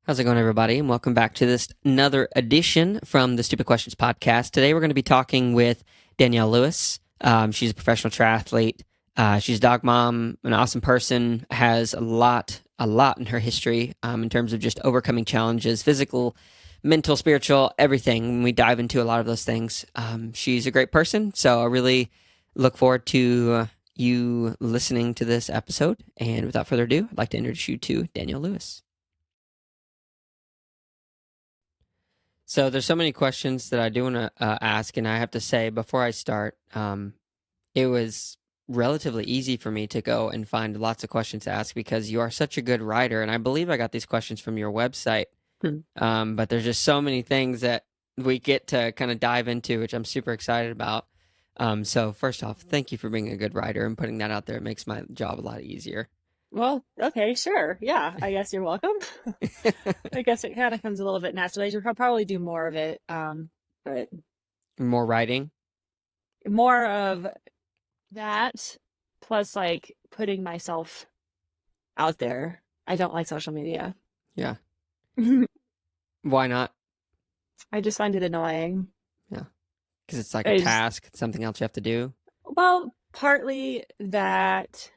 How's it going, everybody? And welcome back to this another edition from the Stupid Questions podcast. Today, we're going to be talking with Danielle Lewis. She's a professional triathlete. She's a dog mom, an awesome person. Has a lot in her history in terms of just overcoming challenges, physical, mental, spiritual, everything. When we dive into a lot of those things, she's a great person. So I really look forward to you listening to this episode. And without further ado, I'd like to introduce you to Danielle Lewis. So there's so many questions that I do want to ask, and I have to say before I start, it was relatively easy for me to go and find lots of questions to ask because you are such a good writer, and I believe I got these questions from your website. Hmm. But there's just so many things that we get to kind of dive into, which I'm super excited about. So first off, thank you for being a good writer and putting that out there. It makes my job a lot easier. Well, okay, sure. Yeah, I guess you're welcome. I guess it kind of comes a little bit naturally. I'll probably do more of it, but More writing. more of that plus like putting myself out there. I don't like social media. Yeah. I Why not? just find it annoying. Yeah. Because it's like a I just, task, it's something else you have to do. well, partly that,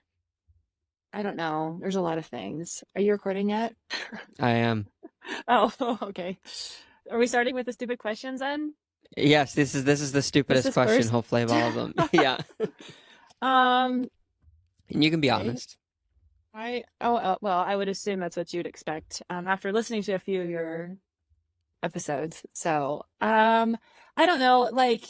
I don't know. There's a lot of things. Are you recording yet? I am. Oh, okay. Are we starting with the stupid questions then? Yes, this is the This stupidest is question, first. hopefully, of all of them. Yeah. Um, And you can be okay. honest. Well, I would assume that's what you'd expect after listening to a few of your episodes. So, I don't know, like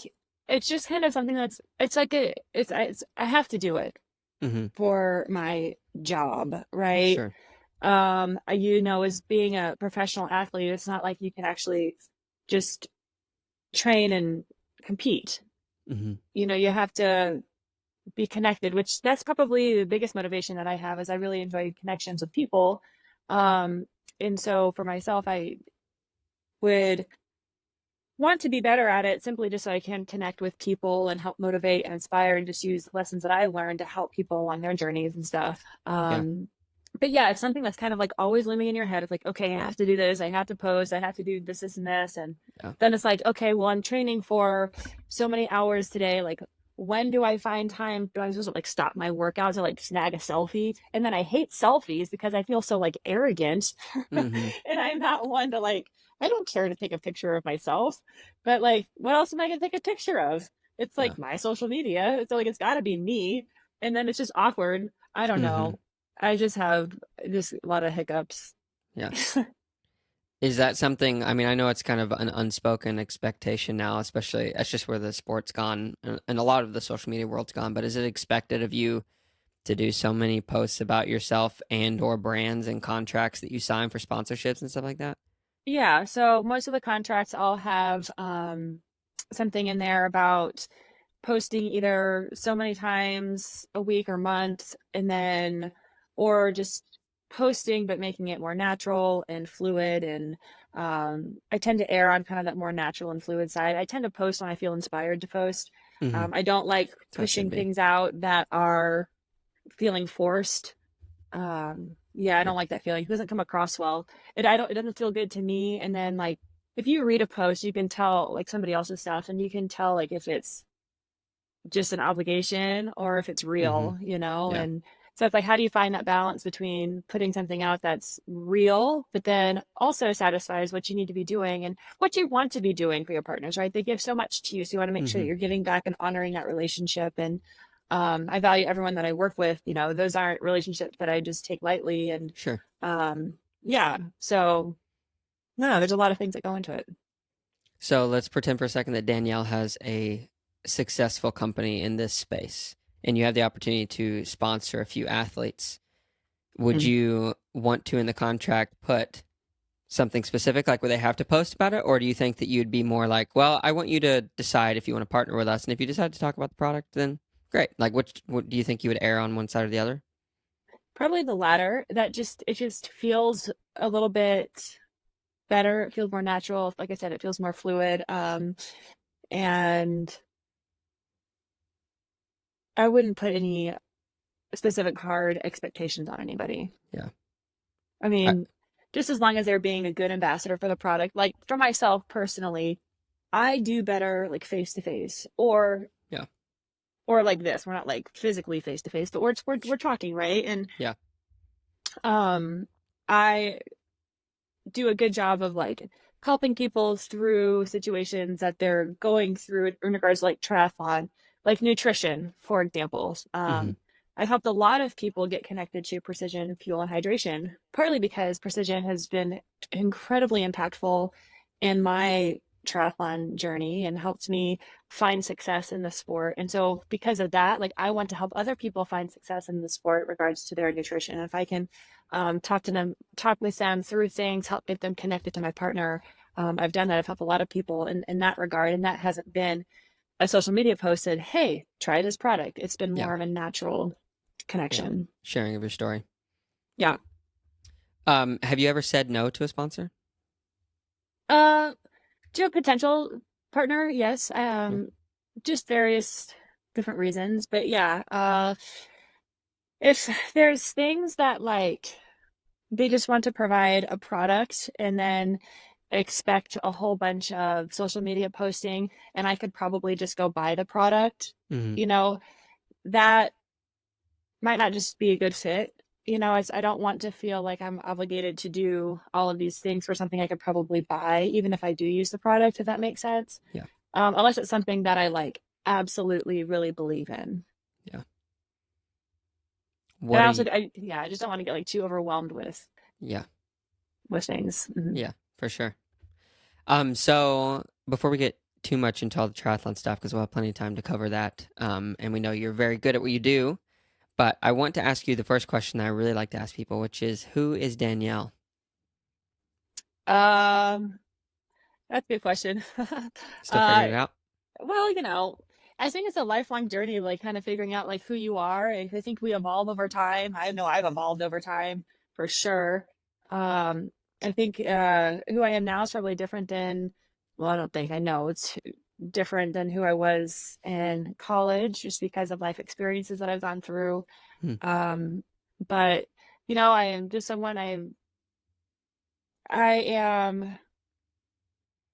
it's just kind of something that's it's like I have to do it Hmm. for my job, right? Sure. As being a professional athlete, it's not like you can actually just train and compete. Hmm. You have to be connected, which that's probably the biggest motivation that I have is I really enjoy connections with people. Um, and so for myself, I would want to be better at it simply just so I can connect with people and help motivate and inspire and just use lessons that I learned to help people along their journeys and stuff. Yeah. But yeah, it's something that's kind of like always looming in your head. It's like, okay, I have to do this, I have to post, I have to do this, and this. And Yeah. then it's like, okay, well, I'm training for so many hours today. Like, when do I find time? Do I supposed to like stop my workout to like snag a selfie? And then I hate selfies because I feel so like arrogant. Hmm. And I'm not one to like, I don't care to take a picture of myself, but like, what else am I gonna take a picture of? It's Yeah. like my social media. So like it's gotta be me. And then it's just awkward. I don't Hmm. know. I just have just a lot of hiccups. Yeah. Is that something, I mean, I know it's kind of an unspoken expectation now, especially that's just where the sport's gone and a lot of the social media world's gone, but is it expected of you to do so many posts about yourself and or brands and contracts that you sign for sponsorships and stuff like that? Yeah, so most of the contracts all have something in there about posting either so many times a week or month, and then or just posting but making it more natural and fluid. And I tend to err on kind of that more natural and fluid side. I tend to post when I feel inspired to post. Hmm. I don't like So it should pushing be. things out that are feeling forced. Yeah, I Yeah. don't like that feeling. It doesn't come across well. It doesn't feel good to me. And then like if you read a post, you can tell like somebody else's stuff and you can tell like if it's just an obligation or if it's Hmm. real. Yeah. And so it's like how do you find that balance between putting something out that's real, but then also satisfies what you need to be doing and what you want to be doing for your partners, right? They give so much to you. So you want to make sure that Hmm. you're giving back and honoring that relationship. And I value everyone that I work with. Those aren't relationships that I just take lightly. And Sure. yeah, so no, there's a lot of things that go into it. So let's pretend for a second that Danielle has a successful company in this space and you have the opportunity to sponsor a few athletes. Would Mm. you want to in the contract put something specific, like where they have to post about it? Or do you think that you'd be more like, well, I want you to decide if you want to partner with us. And if you decide to talk about the product, then great. Like, what do you think you would err on one side or the other? Probably the latter. It just feels a little bit better. It feels more natural. Like I said, it feels more fluid. And I wouldn't put any specific hard expectations on anybody. Yeah. I I, mean, just as long as they're being a good ambassador for the product. Like for myself personally, I do better like face to face Yeah. or like this. We're not like physically face to face, but we're talking, right? And Yeah. um I do a good job of like helping people through situations that they're going through in regards to like triathlon, like nutrition, for example. Hmm. I've helped a lot of people get connected to precision fuel and hydration, partly because precision has been incredibly impactful in my triathlon journey and helped me find success in the sport. And so because of that, like I want to help other people find success in the sport in regards to their nutrition. If I can talk with them through things, help get them connected to my partner. I've done that. I've helped a lot of people in that regard. And that hasn't been a social media post said, hey, try this product. It's been Yeah. more of a natural Yeah. connection. Sharing of your story. Yeah. Have you ever said no to a sponsor? Uh, to a potential partner, yes. Yeah. Just various different reasons. But yeah, if there's things that like they just want to provide a product and then expect a whole bunch of social media posting, and I could probably just go buy the product, Hmm. you know, that might not just be a good fit. I don't want to feel like I'm obligated to do all of these things for something I could probably buy, even if I do use the product, if that makes sense. Yeah. Unless it's something that I like absolutely really believe in. Yeah. And What I are also, you? I just don't want to get like too overwhelmed Yeah. with things. Mhm. Yeah, for sure. So before we get too much into all the triathlon stuff, because we'll have plenty of time to cover that, and we know you're very good at what you do, but I want to ask you the first question that I really like to ask people, which is, who is Danielle? Um, that's a good question. Still uh, figuring it out? well, I think it's a lifelong journey, like kind of figuring out like who you are. And I think we evolve over time. I know I've evolved over time for sure. Um, I think who I am now is probably different than, well, I don't think I know it's different than who I was in college just because of life experiences that I've gone through. Hmm. Um, but I am just someone I am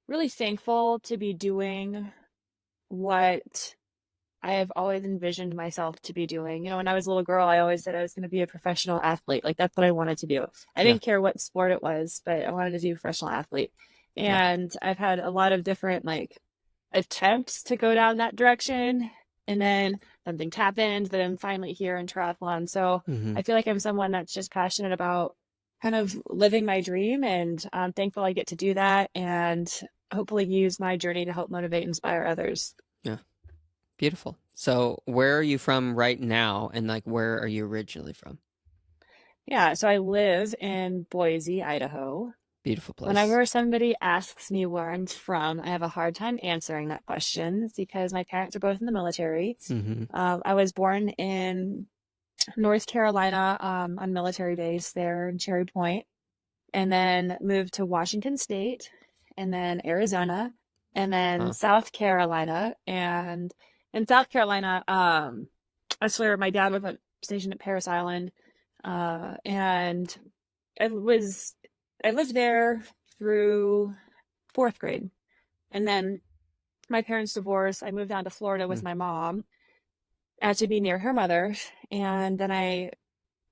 really thankful to be doing what I have always envisioned myself to be doing. When I was a little girl, I always said I was going to be a professional athlete. Like that's what I wanted to do. I Yeah. didn't care what sport it was, but I wanted to be a professional athlete. Yeah. And I've had a lot of different like attempts to go down that direction. And then something happened that I'm finally here in triathlon. So Hmm. I feel like I'm someone that's just passionate about kind of living my dream. And I'm thankful I get to do that and hopefully use my journey to help motivate and inspire others. Yeah. Beautiful. So where are you from right now, and like where are you originally from? Yeah, so I live in Boise, Idaho. Beautiful place. Whenever somebody asks me where I'm from, I have a hard time answering that question because my parents are both in the military. Hmm. I was born in North Carolina on military base there in Cherry Point, and then moved to Washington State, and then Arizona, and then Huh. South Carolina. And in South Carolina, I swear my dad was stationed at Paris Island, and I was I lived there through fourth grade, and then my parents divorced. I moved down to Florida Hmm. with my mom, to be near her mother, and then I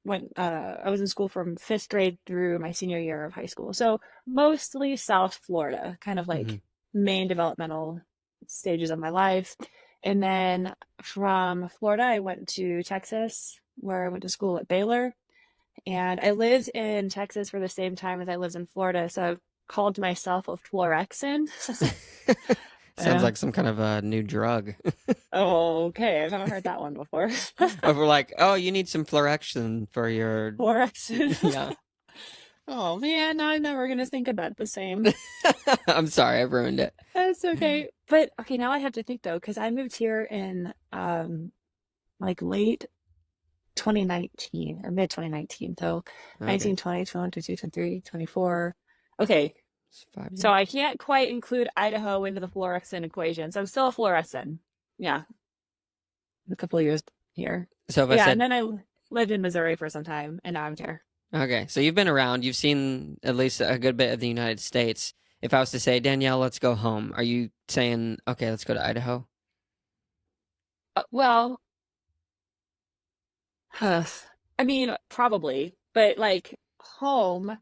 was in school from fifth grade through my senior year of high school. So mostly South Florida, kind of Hmm. like main developmental stages of my life. And then from Florida, I went to Texas, where I went to school at Baylor. And I lived in Texas for the same time as I lived in Florida. So I called myself a Florexan. Sounds Yeah. like some kind of a new drug. Oh, okay. I haven't heard that one before. Or we're like, oh, you need some fluorescein for your. Florexan. Yeah. Oh man, now I'm never gonna think about the same. I'm sorry, I ruined it. That's okay. But okay, now I have to think though, because I moved here in like late 2019 or mid 2019. So Okay. 19, 20, 21, 22, 23, 24. Okay. It's 5 years. So I can't quite include Idaho into the fluorescent equation. So I'm still a fluorescent. Yeah. A couple of years here. So if I Yeah, and said, then I lived in Missouri for some time and now I'm here. Okay, so you've been around. You've seen at least a good bit of the United States. If I was to say, Danielle, let's go home, are you saying, okay, let's go to Idaho? Well, huh, I mean, probably, but like home,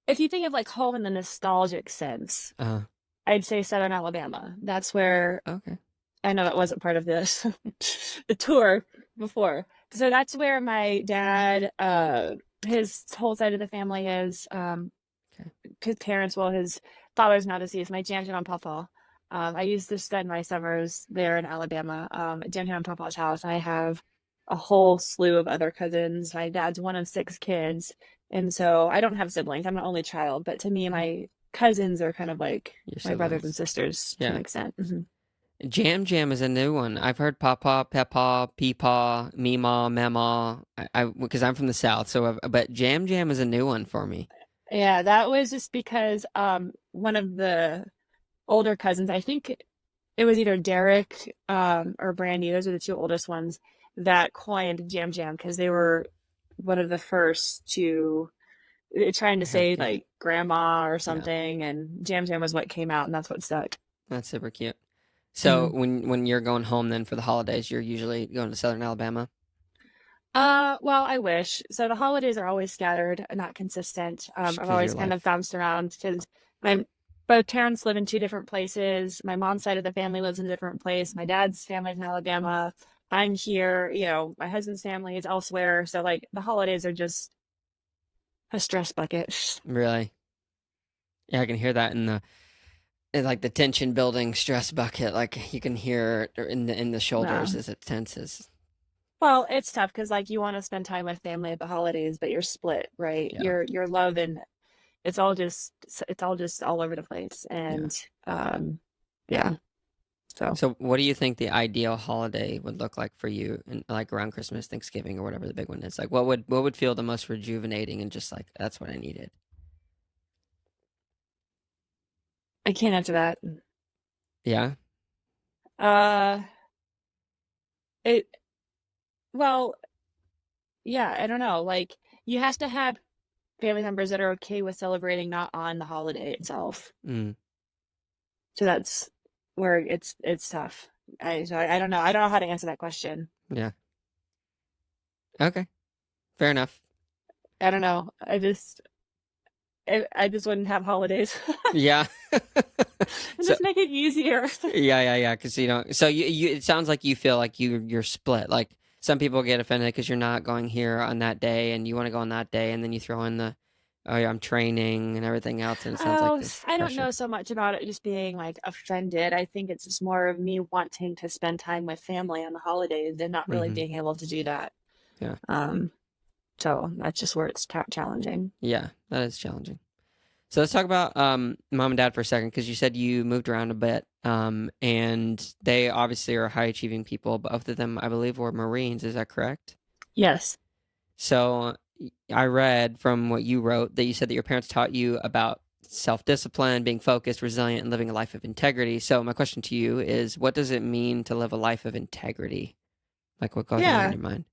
if you think of like home in the nostalgic sense, Uh, I'd say Southern Alabama. That's where okay. I know that wasn't part of this the tour before. So that's where my dad, his whole side of the family is. Okay. His parents, well, his father's now deceased. My Jam Jam and Papa. I used to spend my summers there in Alabama, at Jam Jam and Papa's house. I have a whole slew of other cousins. My dad's one of six kids, and so I don't have siblings. I'm the only child, but to me, my cousins are kind of like Your my brothers and siblings. sisters to an Yeah. extent. Jam Jam is a new one. I've heard Papa, Peppa, Peepaw, Meemaw, Memaw. Because I'm from the South, but Jam Jam is a new one for me. Yeah, that was just because one of the older cousins, I think it was either Derek or Brandy, those are the two oldest ones that coined Jam Jam because they were one of the first to trying to say Yeah. like grandma or Yeah. something, and Jam Jam was what came out, and that's what stuck. That's super cute. So Mhm. when you're going home then for the holidays, you're usually going to Southern Alabama. Well, I wish. So the holidays are always scattered, not consistent. Just I've because your always kind of life. bounced around because my both parents live in two different places. My mom's side of the family lives in a different place. My dad's family's in Alabama. I'm here, my husband's family is elsewhere. So like the holidays are just a stress bucket. Really? Yeah, I can hear that like the tension building stress bucket. Like you can hear it in the shoulders No. as it tenses. Well, it's tough because like you want to spend time with family at the holidays, but you're split, right? Yeah. Your love and it's all just all over the place. Yeah. And um yeah. So So what do you think the ideal holiday would look like for you and like around Christmas, Thanksgiving, or whatever the big one is? Like what would feel the most rejuvenating and just like that's what I needed. I can't answer that. Yeah. Uh it well, yeah, I don't know. Like you have to have family members that are okay with celebrating not on the holiday itself. Mm, So that's where it's tough. I don't know. I don't know how to answer that question. yeah. Okay. Fair enough. I don't know. I just wouldn't have holidays. Yeah. And So just make it easier. yeah. Because you don't. So you it sounds like you feel like you're split. Like some people get offended because you're not going here on that day, and you want to go on that day, and then you throw in the, oh yeah, I'm training and everything else, and it sounds like Oh, this I don't pressure. know so much about it just being like offended. I think it's just more of me wanting to spend time with family on the holidays and not really Hmm. being able to do that. Yeah. Um, so that's just where it's challenging. Yeah. That is challenging. So let's talk about mom and dad for a second because you said you moved around a bit, and they obviously are high achieving people. Both of them, I believe, were Marines. Is that correct? Yes. So I read from what you wrote that you said that your parents taught you about self discipline, being focused, resilient, and living a life of integrity. So my question to you is, what does it mean to live a life of integrity? Like what goes on in Yeah. your mind?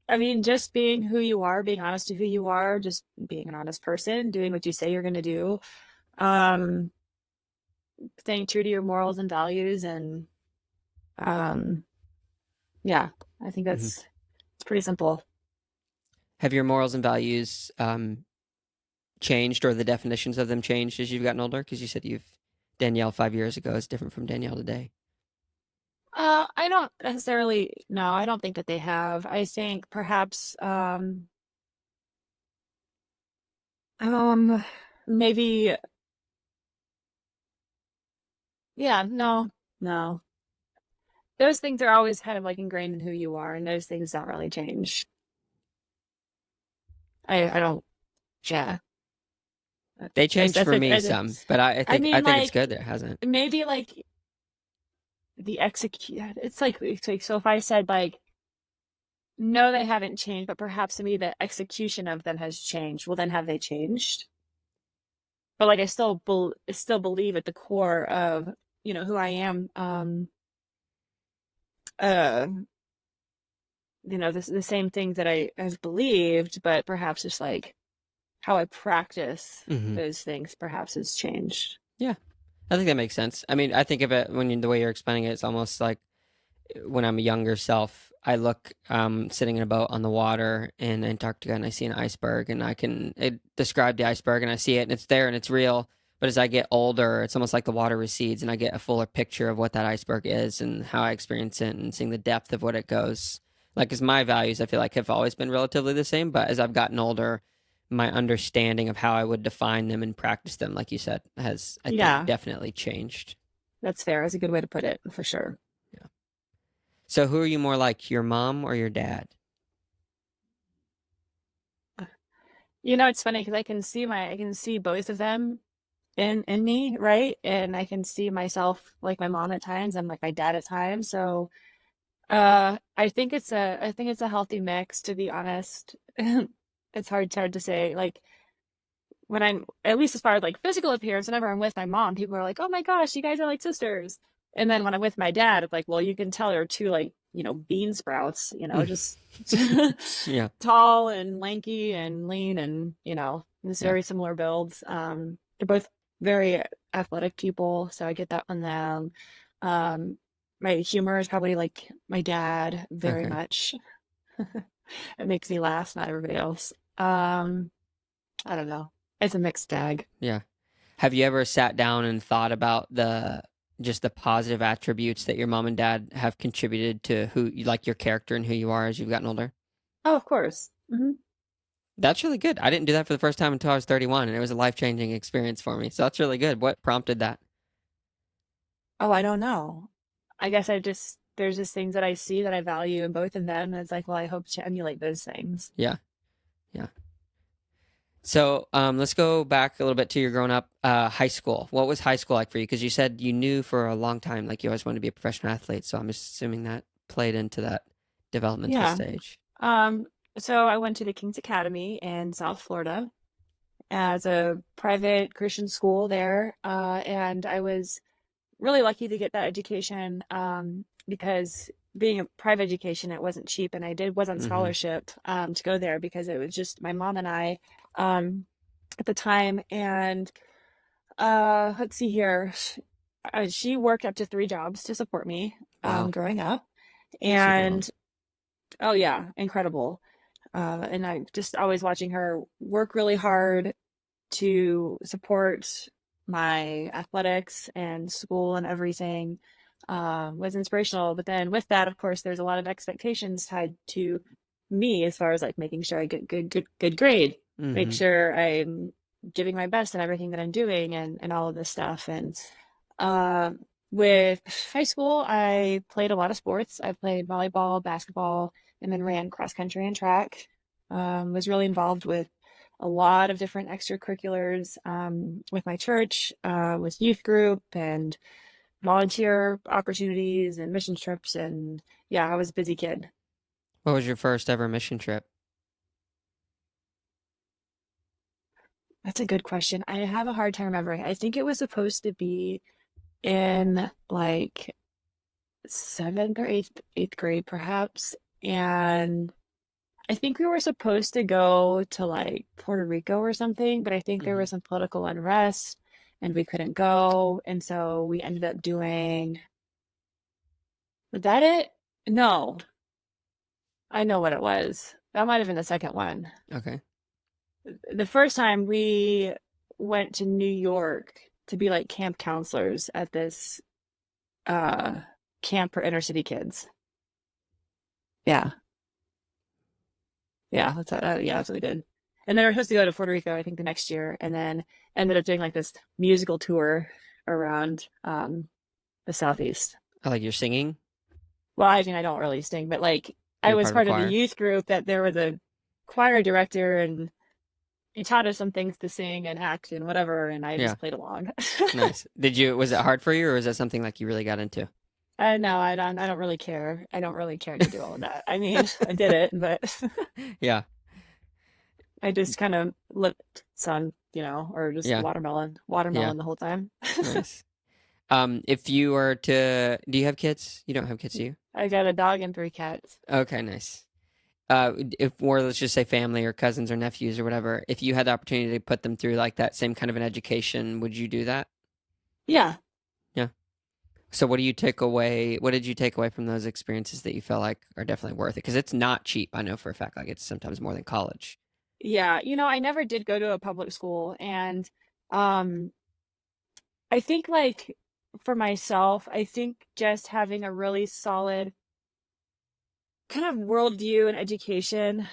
I mean, just being who you are, being honest to who you are, just being an honest person, doing what you say you're going to do, um, staying true to your morals and values. And um, yeah, I think Hmm. it's pretty simple. Have your morals and values changed or the definitions of them changed as you've gotten older? Because you said Danielle 5 years ago is different from Danielle today. I don't necessarily, no, I don't think that they have. I think perhaps, um, maybe, yeah, no, no. Those things are always kind of like ingrained in who you are, and those things don't really change. I don't, yeah. They changed I for think, me some, but I I think I mean, think it's like, good that it hasn't. maybe like the execute, it's like, so if I said like, no, they haven't changed, but perhaps maybe the execution of them has changed. Well, then have they changed? But like I still believe at the core of who I am, uh the same things that I have believed, but perhaps just like how I practice Hmm. those things perhaps has changed. Yeah, I think that makes sense. I mean, I think of it the way you're explaining it, it's almost like when I'm a younger self, I look sitting in a boat on the water in Antarctica and I see an iceberg and describe the iceberg and I see it and it's there and it's real. But as I get older, it's almost like the water recedes and I get a fuller picture of what that iceberg is and how I experience it and seeing the depth of what it goes. Like, as my values, I feel like have always been relatively the same, but as I've gotten older, my understanding of how I would define them and practice them, like you said, has, I think, Yeah, definitely changed. that's fair. That's a good way to put it for sure. Yeah. So, who are you more like, your mom or your dad? It's funny because I can see both of them in me, right? And I can see myself like my mom at times, I'm like my dad at times. So I think it's a healthy mix, to be honest. It's hard to say. Like when I'm, at least as far as like physical appearance, whenever I'm with my mom, people are like, "Oh my gosh, you guys are like sisters." And then when I'm with my dad, it's like, well, you can tell they're two like, bean sprouts, just Yeah, tall and lanky and lean and, just yeah. very similar builds. They're both very athletic people, so I get that from them. Um, my humor is probably like my dad very Okay. much. It makes me laugh, not everybody else. I don't know. It's a mixed bag. Yeah. Have you ever sat down and thought about just the positive attributes that your mom and dad have contributed to like your character and who you are as you've gotten older? Oh, of course. That's really good. I didn't do that for the first time until I was 31, and it was a life-changing experience for me. So that's really good. What prompted that? Oh, I don't know. I guess there's just things that I see that I value in both of them. And it's like, well, I hope to emulate those things. Yeah. Yeah. So let's go back a little bit to your growing up high school. What was high school like for you? Because you said you knew for a long time, like you always wanted to be a professional athlete. So I'm assuming that played into that developmental Yeah. stage. Um, so I went to the King's Academy in South Florida as a private Christian school there. And I was really lucky to get that education because being a private education, it wasn't cheap. And was on Mm-hmm. scholarship to go there because it was just my mom and I um, at the time. And let's see here. She worked up to 3 jobs to support me Wow. growing up. Super mom. And oh, yeah, incredible. And I just always watching her work really hard to support my athletics and school and everything was inspirational. But then with that, of course, there's a lot of expectations tied to me as far as like making sure I get good grade, make Mm-hmm. sure I'm giving my best in everything that I'm doing and all of this stuff. And uh, with high school, I played a lot of sports. I played volleyball, basketball, and then ran cross country and track. Was really involved with a lot of different extracurriculars with my church, with youth group and volunteer opportunities and mission trips. And yeah, I was a busy kid. What was your first ever mission trip? That's a good question. I have a hard time remembering. I think it was supposed to be in like seventh or eighth grade, perhaps. And I think we were supposed to go to like Puerto Rico or something, but I think there Mm-hmm. was some political unrest and we couldn't go. And so we ended up was that it? No, I know what it was. That might have been the second one. Okay. The first time we went to New York to be like camp counselors at this uh camp for inner city kids. Yeah. Yeah, that's what we did. And then we were supposed to go to Puerto Rico, I think, the next year, and then ended up doing like this musical tour around the southeast. I like your singing. Well, I mean, I don't really sing, but like I You're was part of a part of the choir. youth group that there was a choir director, and he taught us some things to sing and act and whatever, and I Yeah. just played along. Nice. Was it hard for you or was that something like you really got into? No, I don't really care. I don't really care to do all of that. I mean, I did it, but Yeah. I just kind of lipped sun, or just Yeah. Yeah. watermelon the whole time. Nice. If do you have kids? You don't have kids, do you? I got a dog and 3 cats. Okay, nice. if, or let's just say family or cousins or nephews or whatever, if you had the opportunity to put them through like that same kind of an education, would you do that? Yeah. Yeah. So what do you take away? What did you take away from those experiences that you felt like are definitely worth it? Because it's not cheap. I know for a fact, like it's sometimes more than college. Yeah. I never did go to a public school. And um, I think, like, for myself, I think just having a really solid kind of worldview and education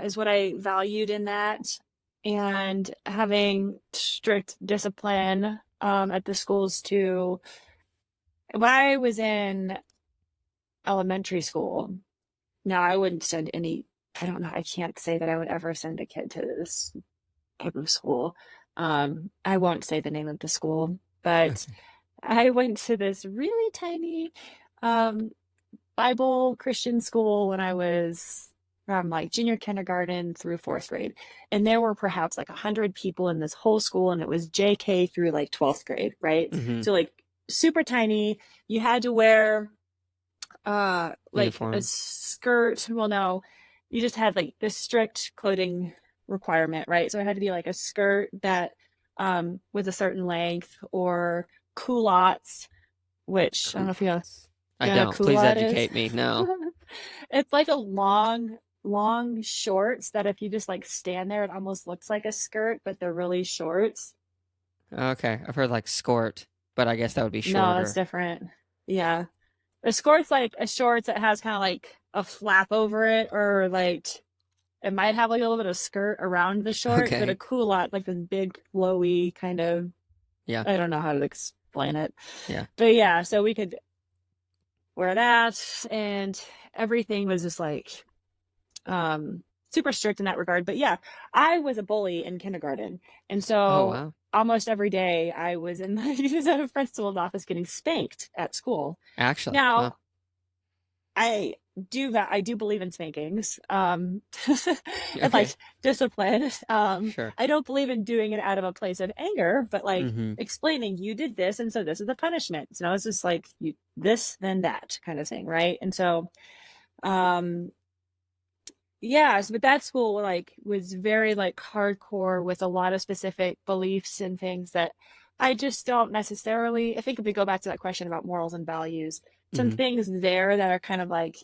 is what I valued in that. And having strict discipline at the schools too. When I was in elementary school, now I wouldn't send any, I don't know, I can't say that I would ever send a kid to this type of school. I won't say the name of the school, but Okay. I went to this really tiny um, Bible Christian school when I was from like junior kindergarten through fourth grade. And there were perhaps like 100 people in this whole school, and it was JK through like 12th grade, right? Mm-hmm. So, like, super tiny. You had to wear like a Uniform. skirt. Well, no, you just had like this strict clothing requirement, right? So it had to be like a skirt that was a certain length, or culottes, which I don't know if Culottes. I you know what a don't. Please culotte is. educate me. No. It's like a long shorts that if you just like stand there, it almost looks like a skirt, but they're really shorts. Okay. I've heard like skort, but I guess that would be No, that's shorter. different. Yeah. A skirt's like a shorts that has kind of like a flap over it, or like it might have like a little bit of skirt around the short, but a Okay. culotte, like this big, flowy kind of, Yeah. I don't know how to explain it. Yeah. But yeah, so we could wear that, and everything was just like super strict in that regard. But yeah, I was a bully in kindergarten. And Oh so wow. almost every day I was in the principal's office getting spanked at school. Actually. Wow. Now, I do believe in spankings, and like Okay. discipline. Sure. I don't believe in doing it out of a place of anger, but like Mm-hmm. explaining you did this, and so this is the punishment. So it's just like you this, then that kind of thing, right? And so, um, yeah, but that school like was very like hardcore with a lot of specific beliefs and things that I just don't necessarily. I think if we go back to that question about morals and values, some Mm-hmm. things there that are kind of like,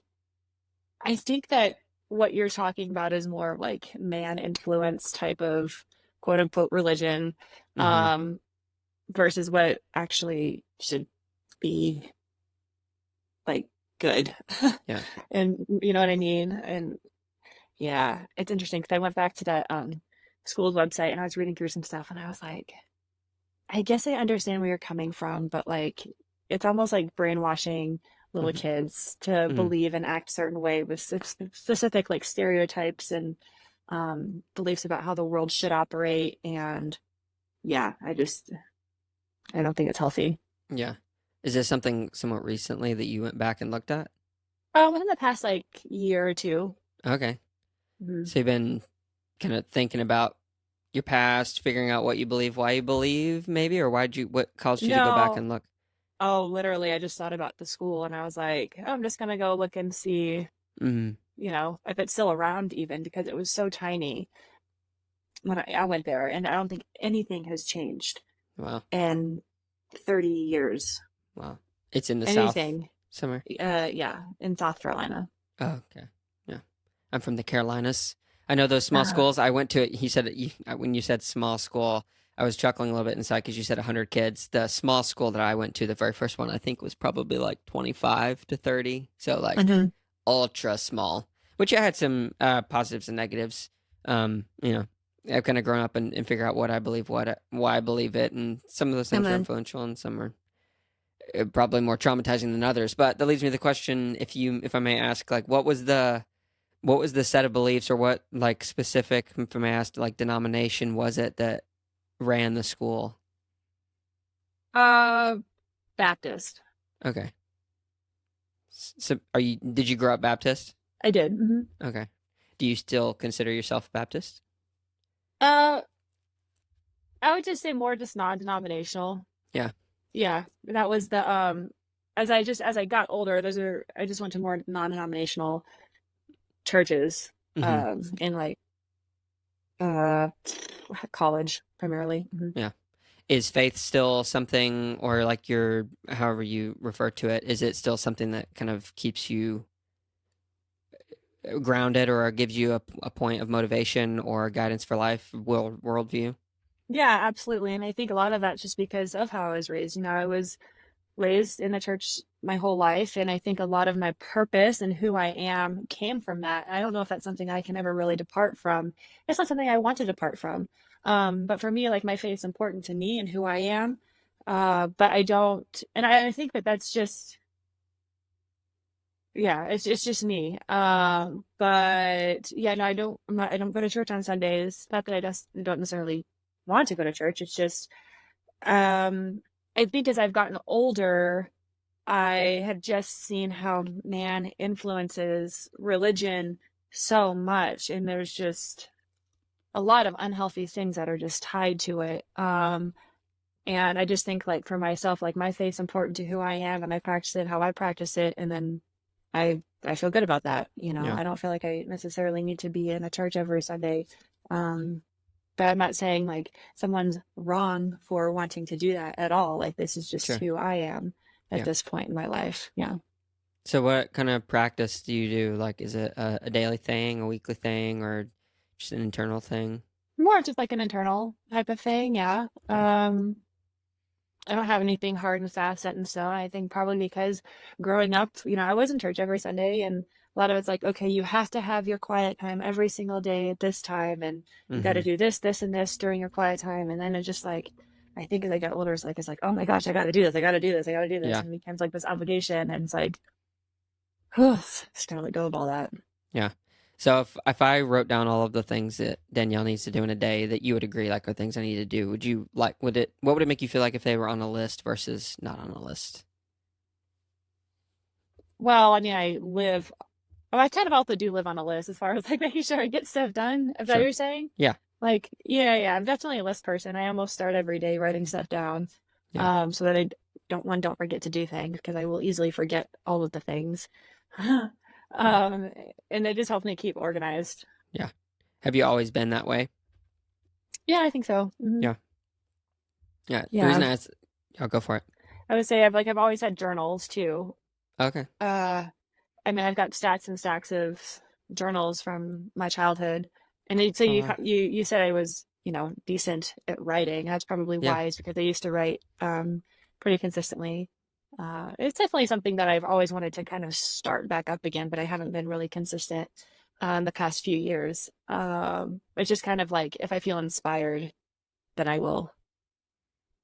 I think that what you're talking about is more like man influence type of quote unquote religion, Mm-hmm. um, versus what actually should be like good. Yeah. And you know what I mean? And yeah, it's interesting because I went back to that school's website and I was reading through some stuff, and I was like, I guess I understand where you're coming from, but like it's almost like brainwashing little Mm-hmm. kids to Mm-hmm. believe and act a certain way with specific like stereotypes and beliefs about how the world should operate. And yeah, I don't think it's healthy. Yeah. Is there something somewhat recently that you went back and looked at? Within the past like year or two. Okay. Mhm. So you've been kind of thinking about your past, figuring out what you believe, why you believe, maybe, or what caused you to go back No, and look? oh, literally, I just thought about the school and I was like, oh, I'm just gonna go look and see, Mm-hmm. if it's still around, even because it was so tiny when I went there, and I don't think anything has changed Wow. in 30 years. Wow. It's in the South Anything. somewhere. Yeah, in South Carolina. Oh, okay. Yeah. I'm from the Carolinas. I know those small Uh, schools. I went to, he said, when you said small school, I was chuckling a little bit inside because you said 100 kids. The small school that I went to, the very first one, I think was probably like 25 to 30. So like mhm. ultra small, which I had some positives and negatives. You know, I've kind of grown up and figure out what I believe, why I believe it. And some of those And things are then, influential and some are probably more traumatizing than others. But that leads me to the question, if I may ask, like, what was the set of beliefs, or what like specific, if I may ask, like denomination was it that ran the school? uh, Baptist. Okay. So did you grow up Baptist? I did. Okay. Do you still consider yourself Baptist? Uh, I would just say more just non-denominational. Yeah. Yeah, that was the as I got older, I just went to more non-denominational churches, Hmm. in like uh college primarily. Yeah. Is faith still something, or like your, however you refer to it, is it still something that kind of keeps you grounded or gives you a point of motivation or guidance for life, worldview? Yeah, absolutely. And I think a lot of that's just because of how I was raised. I was raised in the church my whole life, and I think a lot of my purpose and who I am came from that. I don't know if that's something I can ever really depart from. It's not something I want to depart from. But for me, like my faith is important to me and who I am. But I don't, and I think that that's just, yeah, it's just me. But yeah, no, I don't go to church on Sundays. Not that I just don't necessarily want to go to church. It's just, um, I think as I've gotten older, I have just seen how man influences religion so much, and there's just a lot of unhealthy things that are just tied to it. And I just think like for myself, like my faith's important to who I am, and I practice it how I practice it, and then I feel good about that. Yeah. I don't feel like I necessarily need to be in a church every Sunday. Um, but I'm not saying like someone's wrong for wanting to do that at all. Like this is just Sure. who I am at Yeah. this point in my life. Yeah. So what kind of practice do you do? Like, is it a daily thing, a weekly thing, or just an internal thing? More just like an internal type of thing. Yeah. Yeah. I don't have anything hard and fast set in stone. I think probably because growing up, I was in church every Sunday, and a lot of it's like, okay, you have to have your quiet time every single day at this time, and you got Hmm. to do this, this, and this during your quiet time. And then it's just like, I think as I got older, it's like, oh my gosh, I got to do this, I got to do this, I got to do this, Yeah. and it becomes like this obligation, and it's like, whew, just gotta let go of all that. Yeah. So if I wrote down all of the things that Danielle needs to do in a day that you would agree like are things I need to do, would you like what would it make you feel like if they were on a list versus not on a list? Well, I mean, I kind of also do live on a list as far as like making sure I get stuff done. Is that what Sure. you're saying? Yeah. Like, yeah, I'm definitely a list person. I almost start every day writing stuff down, Yeah. so that I don't forget to do things because I will easily forget all of the things. And it just helps me keep organized. Yeah. Have you always been that way? Yeah, I think so. Yeah. Yeah. The Yeah, reason I asked, I'll go for it. I would say I've always had journals too. Okay. Uh, I mean, I've got stacks and stacks of journals from my childhood. And so Oh, you wow. you said I was, decent at writing. That's probably Yeah. wise because I used to write pretty consistently. It's definitely something that I've always wanted to kind of start back up again, but I haven't been really consistent the past few years. It's just kind of like if I feel inspired, then I will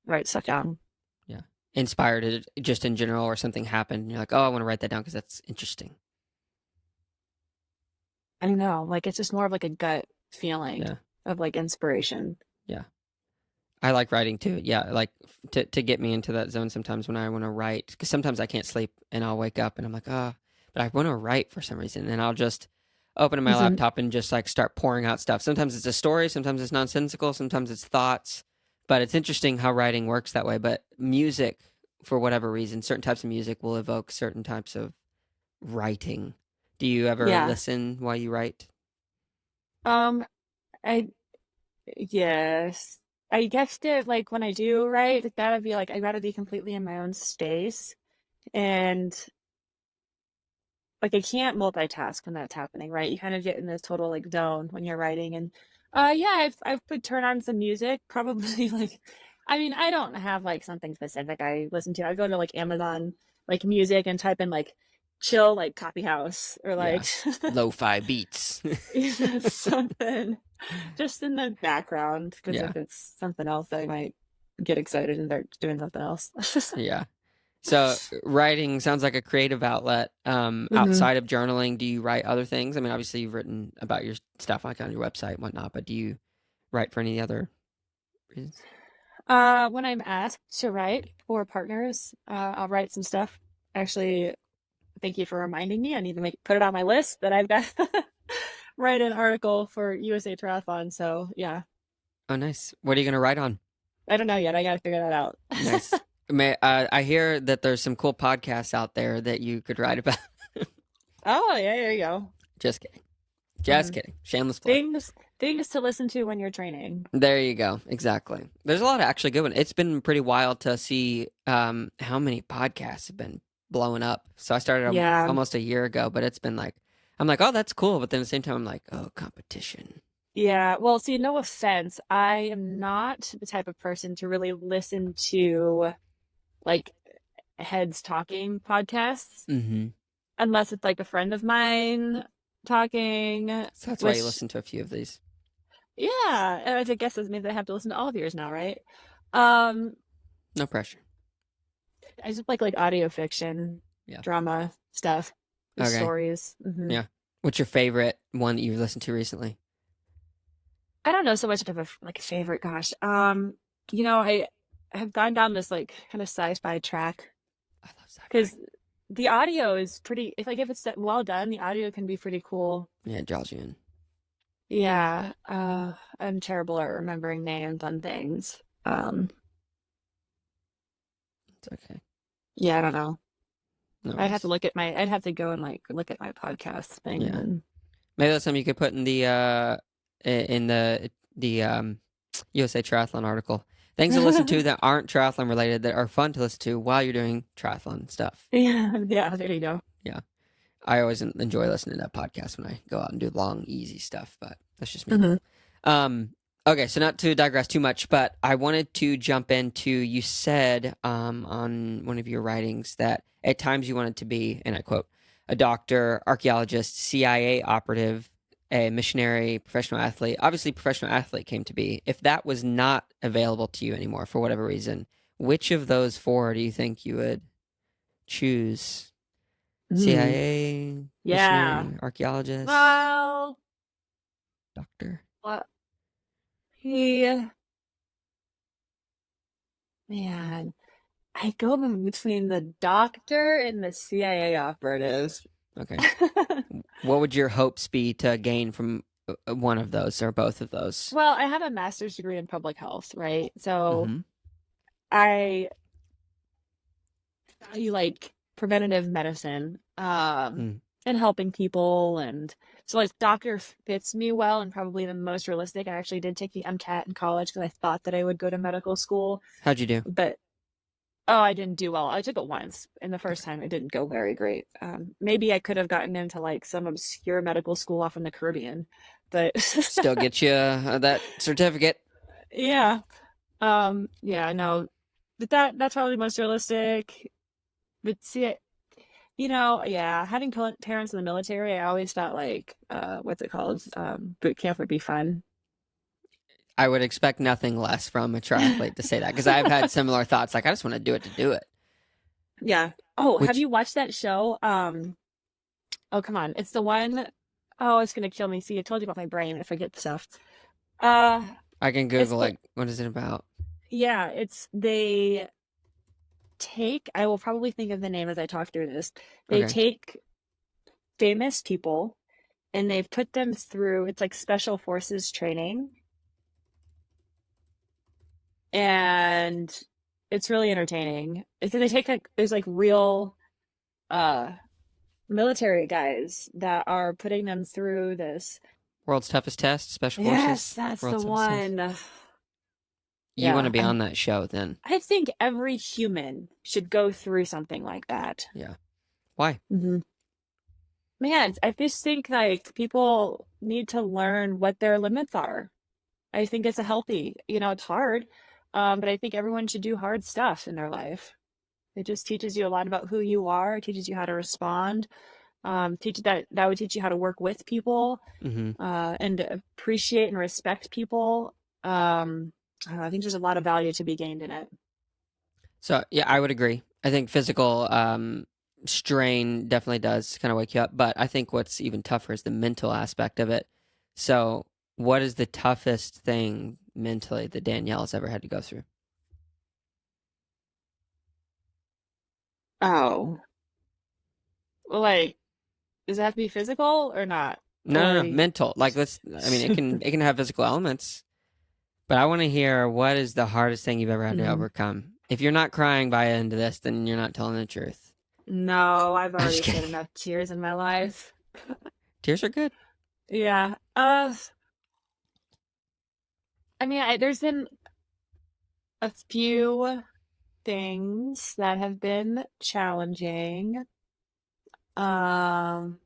write stuff down. Yeah. Inspired it just in general, or something happened and you're like, oh, I want to write that down because that's interesting. I don't know, like it's just more of like a gut feeling Yeah. of like inspiration. Yeah. I like writing too. Yeah, like to get me into that zone sometimes when I want to write, because sometimes I can't sleep and I'll wake up and I'm like, ah, but I want to write for some reason, and I'll just open my Mhm. laptop and just like start pouring out stuff. Sometimes it's a story, sometimes it's nonsensical, sometimes it's thoughts, but it's interesting how writing works that way. But music, for whatever reason, certain types of music will evoke certain types of writing. Do you ever Yeah. listen while you write? Um, I yes. I guess that like when I do write, like that'd be like I'd rather be completely in my own space. And like I can't multitask when that's happening, right? You kind of get in this total like zone when you're writing. And yeah, I've put turn on some music, probably like I mean, I don't have like something specific I listen to. I go to like Amazon like music and type in like chill like coffee house or Yeah, like lo-fi beats. something just in the background because Yeah, if it's something else I might get excited and start doing something else. yeah. So writing sounds like a creative outlet. Hmm. Outside of journaling, do you write other things? I mean, obviously you've written about your stuff like on your website and whatnot, but do you write for any other reasons? When I'm asked to write for partners, I'll write some stuff. Actually, thank you for reminding me. I need to put it on my list that I've got write an article for USA Triathlon. So yeah, Oh, nice. What are you going to write on? I don't know yet. I got to figure that out. Nice. I hear that there's some cool podcasts out there that you could write about. Oh yeah, there you go. Just kidding. Just kidding. Shameless plug. Things to listen to when you're training. There you go. Exactly. There's a lot of actually good ones. It's been pretty wild to see how many podcasts have been blowing up. So I started Yeah. almost a year ago, but it's been like, I'm like, oh, that's cool. But then at the same time, I'm like, oh, competition. Yeah. Well, see, no offense. I am not the type of person to really listen to like heads talking podcasts Mm-hmm. unless it's like a friend of mine talking, So that's why which, you listen to a few of these. yeah, and I guess that means I have to listen to all of yours now, right? Um, No pressure. I just like audio fiction, Yeah. drama stuff, Okay. stories. Yeah. What's your favorite one that you've listened to recently? I don't know so much of a favorite. Gosh, I have gone down this kind of sci-fi track I love sci-fi. because the audio is pretty. If it's well done, the audio can be pretty cool. Yeah, it draws you in. Yeah, I'm terrible at remembering names on things. It's okay. Yeah, I don't know. No I'd have worries. to I'd have to go and look at my podcast thing. Yeah. And Maybe that's something you could put in the USA Triathlon article. Things to listen to that aren't triathlon related that are fun to listen to while you're doing triathlon stuff. yeah, there you go. Yeah. I always enjoy listening to that podcast when I go out and do long, easy stuff, but that's just me. Mm-hmm. Okay, so not to digress too much, but I wanted to jump into, you said on one of your writings that at times you wanted to be, and I quote, a doctor, archaeologist, CIA operative, a missionary, professional athlete. Obviously, professional athlete came to be. If that was not available to you anymore for whatever reason, which of those four do you think you would choose? CIA, Yeah. missionary, archaeologist, Well, doctor. Man, I go between the doctor and the CIA operative. Okay. What would your hopes be to gain from one of those or both of those? Well, I have a master's degree in public health, right? So Mm-hmm. I value preventative medicine, and helping people, and so doctor fits me well and probably the most realistic. I actually did take the MCAT in college because I thought that I would go to medical school. How'd you do? But I didn't do well. I took it once, and the first time it didn't go very great. Maybe I could have gotten into some obscure medical school off in the Caribbean, but Still get you that certificate. yeah. Yeah, no, but that's probably the most realistic. But see, yeah, having parents in the military, I always thought what's it called? Boot camp would be fun. I would expect nothing less from a triathlete to say that because I've had similar thoughts. Like, I just want to do it to do it. Yeah. Oh, have you watched that show? Oh, come on. It's the one. Oh, it's going to kill me. See, I told you about my brain. I forget stuff. I can Google what is it about? Yeah, I will probably think of the name as I talk through this. They take famous people and they've put them through, it's like special forces training. And it's really entertaining. They take there's real military guys that are putting them through this. World's Toughest Test, Special Forces. Yes, that's the one. You want to be on that show then? I think every human should go through something like that. Yeah. Why? Mm-hmm. Man, I just think people need to learn what their limits are. I think it's it's hard, but I think everyone should do hard stuff in their life. It just teaches you a lot about who you are. It teaches you how to respond. That would teach you how to work with people, and appreciate and respect people. I think there's a lot of value to be gained in it. So yeah, I would agree. I think physical strain definitely does kind of wake you up, but I think what's even tougher is the mental aspect of it. So what is the toughest thing mentally that Danielle has ever had to go through? Oh, well, does it have to be physical or not? No, mental. It can have physical elements, but I want to hear what is the hardest thing you've ever had to overcome. If you're not crying by the end of this, then you're not telling the truth. No, I've already shed enough tears in my life. Tears are good. Yeah. I mean, there's been a few things that have been challenging. Um,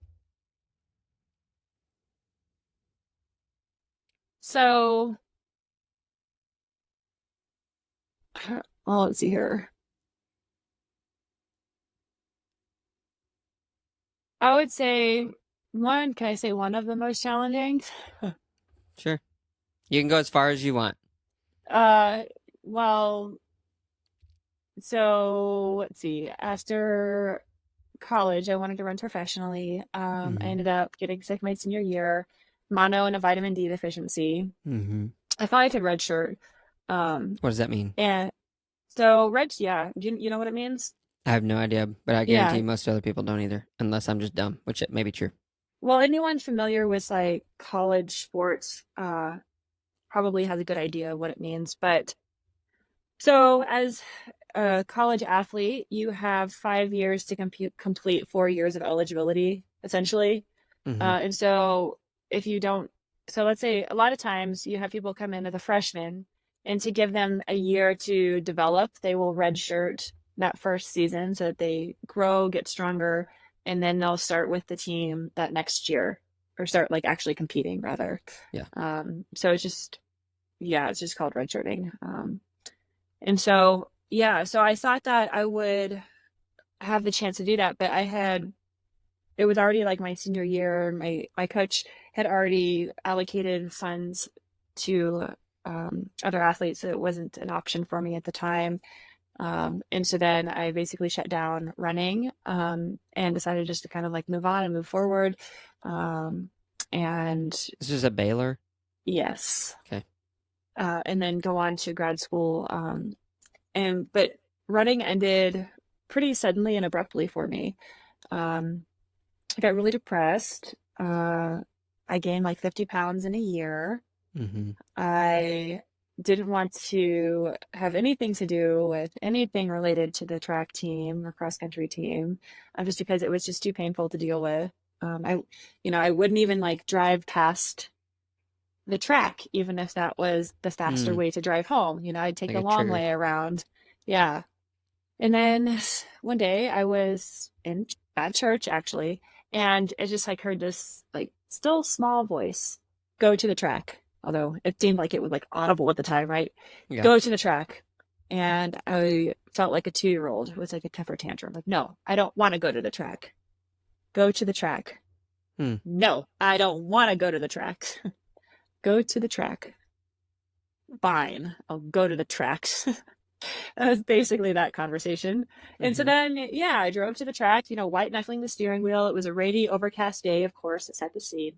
so, well, let's see here. I would say can I say one of the most challenging? Sure. You can go as far as you want. Uh, well, so let's see. After college, I wanted to run professionally. I Mm-hmm. ended up getting sick my senior year, mono and a vitamin D deficiency. Mm-hmm. I thought I could redshirt. Um, What does that mean? and so yeah, you know what it means? I have no idea, but I guarantee Yeah. most other people don't either, unless I'm just dumb, which it may be true. Well, anyone familiar with like college sports, probably has a good idea of what it means. But so as a college athlete, you have 5 years to complete 4 years of eligibility, essentially. Mm-hmm. And so if you don't, so let's say a lot of times you have people come in as a freshman, and to give them a year to develop, they will redshirt that first season so that they grow, get stronger, and then they'll start with the team that next year, or start like actually competing rather. Yeah. So it's just, yeah, it's just called redshirting. And so, yeah, so I thought that I would have the chance to do that, but it was already like my senior year. My coach had already allocated funds to other athletes, so it wasn't an option for me at the time. And so then I basically shut down running, and decided just to kind of like move on and move forward. Um, and This is a Baylor. yes, Okay. and then go on to grad school. But running ended pretty suddenly and abruptly for me. Um, I got really depressed. I gained like 50 pounds in a year. Mm-hmm. I didn't want to have anything to do with anything related to the track team or cross country team, just because it was just too painful to deal with. I wouldn't even like drive past the track, even if that was the faster Mm. way to drive home. I'd take I the get long triggered. way around. Yeah. And then one day I was at church actually, and I just like heard this like still small voice, go to the track. Although it seemed like it was like audible at the time, right? Yeah. Go to the track. And I felt like a 2-year-old with like a temper tantrum. Like, no, I don't want to go to the track. Go to the track. Hmm. No, I don't want to go to the track. Go to the track. Fine, I'll go to the tracks. That was basically that conversation. And so Mm-hmm. then, yeah, I drove to the track, white knuckling the steering wheel. It was a rainy, overcast day, of course, it set the scene.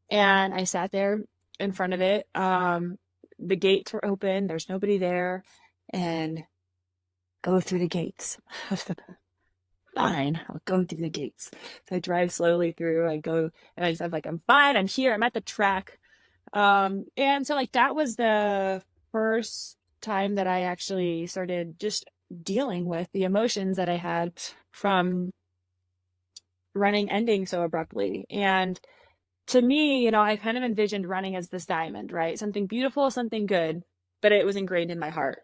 And I sat there in front of it. The gates were open, there's nobody there. And go through the gates. Fine, I'll go through the gates. So I drive slowly through. I go, and I'm like, I'm fine, I'm here, I'm at the track. And so like that was the first time that I actually started just dealing with the emotions that I had from running ending so abruptly. And to me, I kind of envisioned running as this diamond, right? Something beautiful, something good, but it was ingrained in my heart.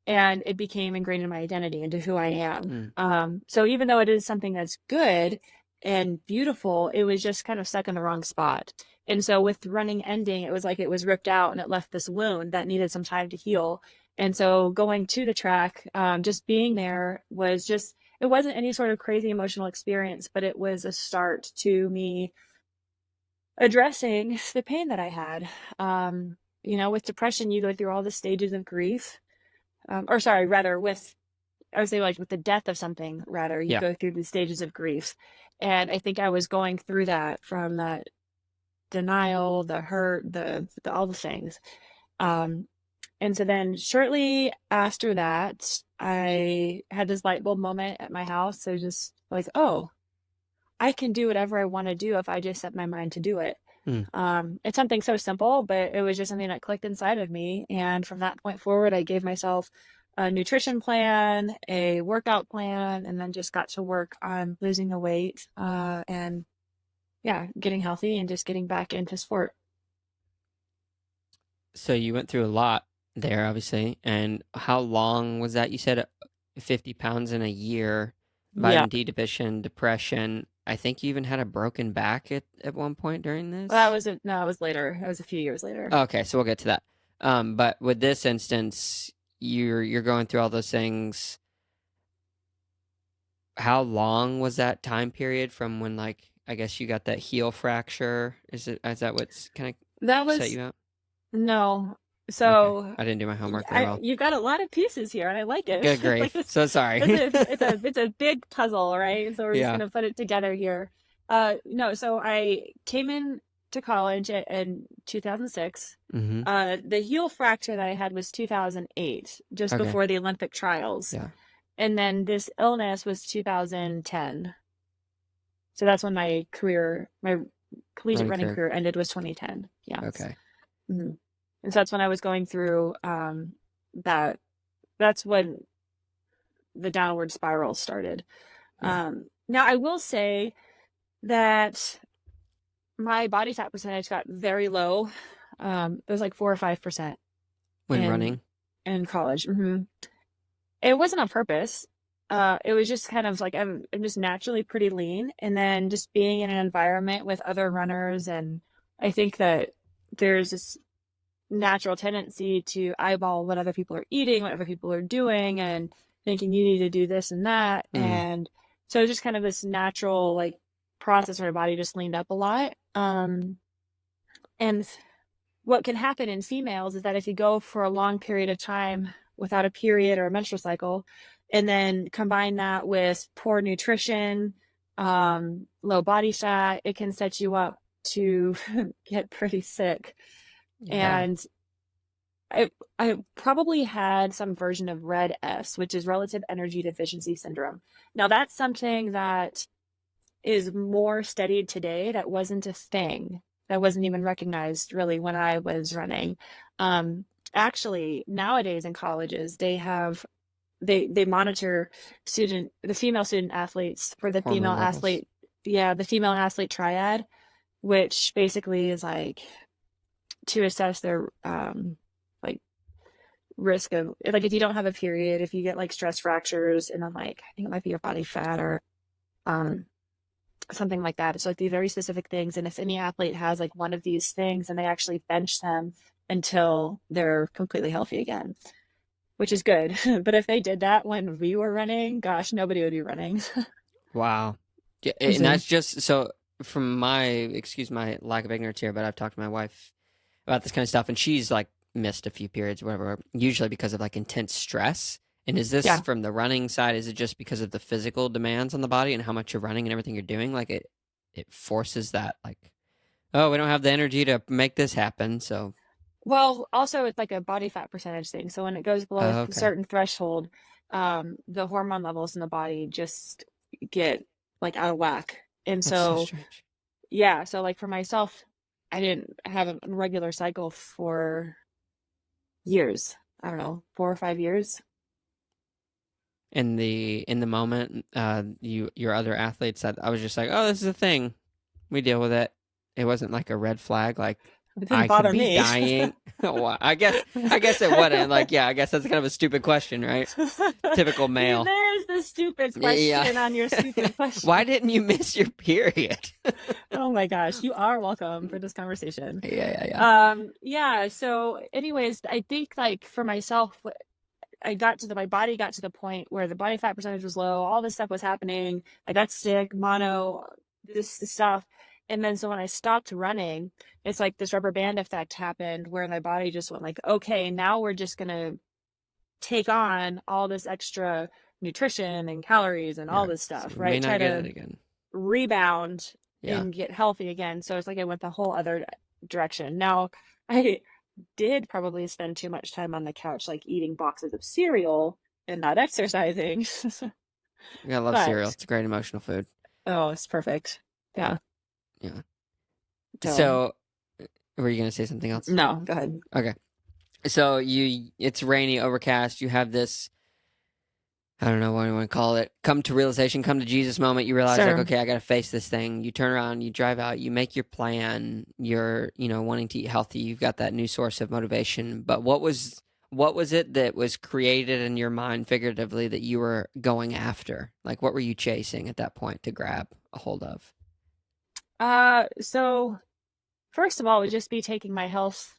And it became ingrained in my identity into who I am. Mm. So even though it is something that's good and beautiful, it was just kind of stuck in the wrong spot. And so with running ending, it was like it was ripped out and it left this wound that needed some time to heal. And so going to the track, just being there was just, it wasn't any sort of crazy emotional experience, but it was a start to me addressing the pain that I had. With depression, you go through all the stages of grief. Or sorry, rather I would say like with the death of something, rather, you Yeah. go through the stages of grief. And I think I was going through that from that denial, the hurt, the all the things. Um, and so then shortly after that, I had this light bulb moment at my house. So just like, oh, I can do whatever I want to do if I just set my mind to do it. Mm. It's something so simple, but it was just something that clicked inside of me. And from that point forward, I gave myself a nutrition plan, a workout plan, and then just got to work on losing the weight. And yeah, getting healthy and just getting back into sport. So you went through a lot there, obviously. And how long was that? You said 50 pounds in a year, Yeah. vitamin D deficient, depression. I think you even had a broken back at one point during Well, this. no, it was later. It was a few years later. Okay, so we'll get to that. But with this instance, you're going through all those things. How long was that time period from when, like, I guess you got that heel fracture? Is that what's kind That of set was you out? no. Okay, So I didn't do my homework very well. you've got a lot of pieces here, and I like it. Good Like grief. this, So sorry. it's a big puzzle, right? So we're just Yeah. gonna put it together here. No, so I came in to college in 2006. Mm-hmm. The heel fracture that I had was 2008, just Okay. before the Olympic trials. Yeah. And then this illness was 2010. So that's when my collegiate Running running career. career ended, was 2010. Yeah. Okay. Mm-hmm. And so that's when I was going through that. That's when the downward spiral started. Yeah. Now I will say that my body fat percentage got very low. It was like 4 or 5% When in running. college. Mm-hmm. It wasn't on purpose. It was just kind of like I'm just naturally pretty lean, and then just being in an environment with other runners, and I think that there's this natural tendency to eyeball what other people are eating, what other people are doing, and thinking you need to do this and that. Mm. And so just kind of this natural like process where my body just leaned up a lot. And what can happen in females is that if you go for a long period of time without a period or a menstrual cycle, and then combine that with poor nutrition, low body fat, it can set you up to get pretty sick. Yeah. And I probably had some version of Red S, which is relative energy deficiency syndrome. Now that's something that is more studied today. That wasn't a thing. That wasn't even recognized really when I was running. Actually, nowadays in colleges, they monitor the female student athletes for the female Hormone levels. athlete, yeah, the female athlete triad, which basically is like to assess their like risk of like if you don't have a period, if you get like stress fractures, and I'm like, I think it might be your body fat or um something like that. It's like the very specific things. And if any athlete has like one of these things, and they actually bench them until they're completely healthy again, which is good. But if they did that when we were running, gosh, nobody would be running. Wow. Yeah, and Mhm. that's just so from my excuse my lack of ignorance here, but I've talked to my wife about this kind of stuff, and she's like missed a few periods, whatever, usually because of like intense stress. And is this Yeah. from the running side? Is it just because of the physical demands on the body and how much you're running and everything you're doing? Like it forces that like, oh, we don't have the energy to make this happen. So, Well, also it's like a body fat percentage thing. So when it goes below oh, a okay, certain threshold, the hormone levels in the body just get like out of whack. And that's so so, strange. yeah, so like for myself, I didn't have a regular cycle for years. I don't know, 4 or 5 years. In the moment, your other athletes said, I was just like, oh, this is a thing. We deal with it. It wasn't like a red flag, like It didn't I could bother be me. dying. Well, I guess it wouldn't. Like, yeah, I guess that's kind of a stupid question, right? Typical See, male. there's the stupid Yeah. question on your stupid Why question. didn't you miss your period? Oh my gosh, you are welcome for this conversation. Yeah. Yeah, so anyways, I think like for myself, my body got to the point where the body fat percentage was low, all this stuff was happening. I got sick, mono, this stuff. And then so when I stopped running, it's like this rubber band effect happened where my body just went like, okay, now we're just gonna take on all this extra nutrition and calories and all Yeah. this So stuff, we may right? Try not get it to again. rebound Yeah. and get healthy again. So it's like I went the whole other direction. Now, I did probably spend too much time on the couch, like eating boxes of cereal and not exercising. Yeah, I love cereal. But It's a great emotional food. oh, it's perfect. Yeah. Yeah. So So, were you gonna say something else? no, go ahead. Okay. So it's rainy, overcast. You have this I don't know what you want to call it, come to realization, come to Jesus moment. You realize, like, Sure. okay, I got to face this thing. You turn around, you drive out, you make your plan. You're, wanting to eat healthy. You've got that new source of motivation. But what was it that was created in your mind figuratively that you were going after? Like, what were you chasing at that point to grab a hold of? So first of all, would just be taking my health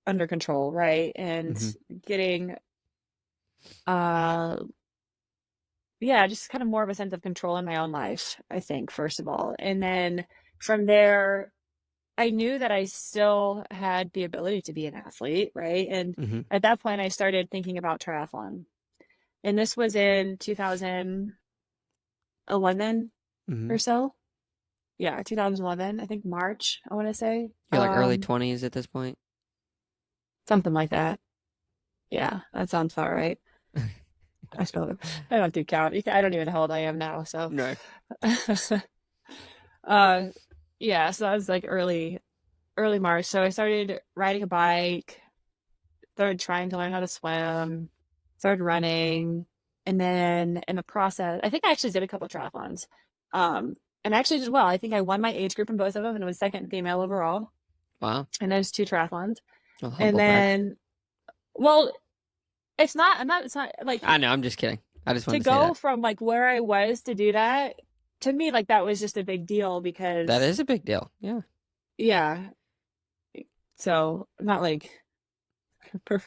under control, right? And Mm-hmm. getting, uh, yeah, just kind of more of a sense of control in my own life, I think, first of all. And then from there, I knew that I still had the ability to be an athlete, right? And Mm-hmm. at that point, I started thinking about triathlon. And this was in 2011 Mm-hmm. or so. Yeah, 2011, I think March, I want to say. You're like early 20s at this point. Something like that. Yeah, that sounds about right. I still, I don't do count. I don't even know how old I am now, so. No. uh, yeah, so that was like early March. So I started riding a bike, started trying to learn how to swim, started running, and then in the process, I think I actually did a couple of triathlons. And I actually did well. I think I won my age group in both of them and was second female overall Wow. in those two triathlons. Well, And humble brag. then, well, it's not like I know. I'm just kidding. I just to wanted to say go that. from like where I was to do that, to me, like that was just a big deal That because, is a big deal. Yeah. yeah. So not like,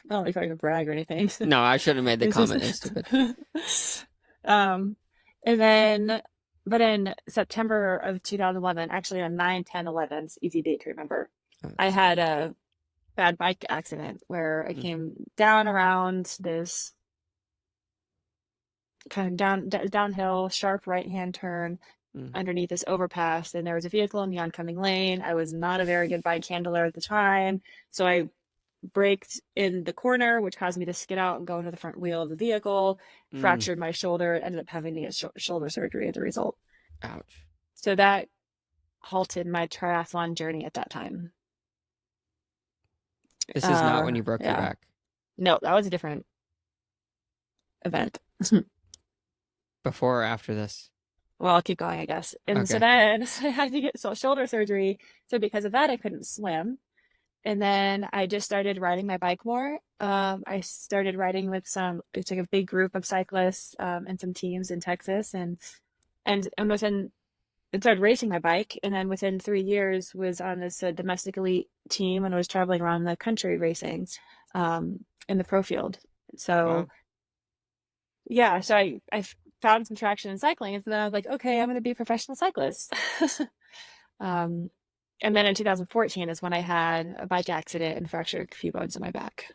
not like I could brag or anything. No, I shouldn't have made the It's comment. It's just, stupid. um, and then, but in September of 2011, actually on 9/10/11, it's easy date to remember, I That's, had a bad bike accident where I mm, came down around this kind of downhill, sharp right hand turn mm, underneath this overpass, and there was a vehicle in the oncoming lane. I was not a very good bike handler at the time, so I braked in the corner, which caused me to skid out and go into the front wheel of the vehicle, mm. fractured my shoulder, ended up having to get shoulder surgery as a result. Ouch. So that halted my triathlon journey at that time. This is not when you broke your Yeah. back. No, that was a different event. Before or after this? Well, I'll keep going, I guess. And so Okay. then I had to get shoulder surgery. So because of that, I couldn't swim. And then I just started riding my bike more. I started riding with it's like a big group of cyclists and some teams in Texas, and within and started racing my bike. And then within 3 years, was on this domestic elite team and was traveling around the country racing in the pro field. So Wow. yeah, so I found some traction in cycling, and so then I was like, okay, I'm going to be a professional cyclist. um, and then in 2014 is when I had a bike accident and fractured a few bones in my back.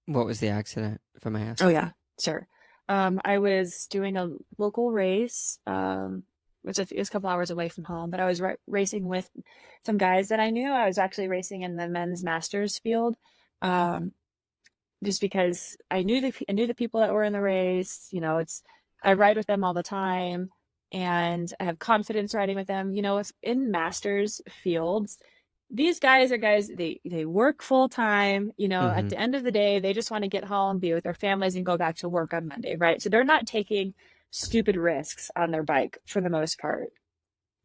What was the accident, if I may Oh ask? yeah, sure. I was doing a local race, which is a couple hours away from home, but I was racing with some guys that I knew. I was actually racing in the men's masters field, um, just because I knew the people that were in the race. I ride with them all the time, and I have confidence riding with them. If in masters fields, these guys are guys, they work full time. At Mm-hmm. the end of the day, they just want to get home, be with their families, and go back to work on Monday, right? So they're not taking stupid risks on their bike for the most part.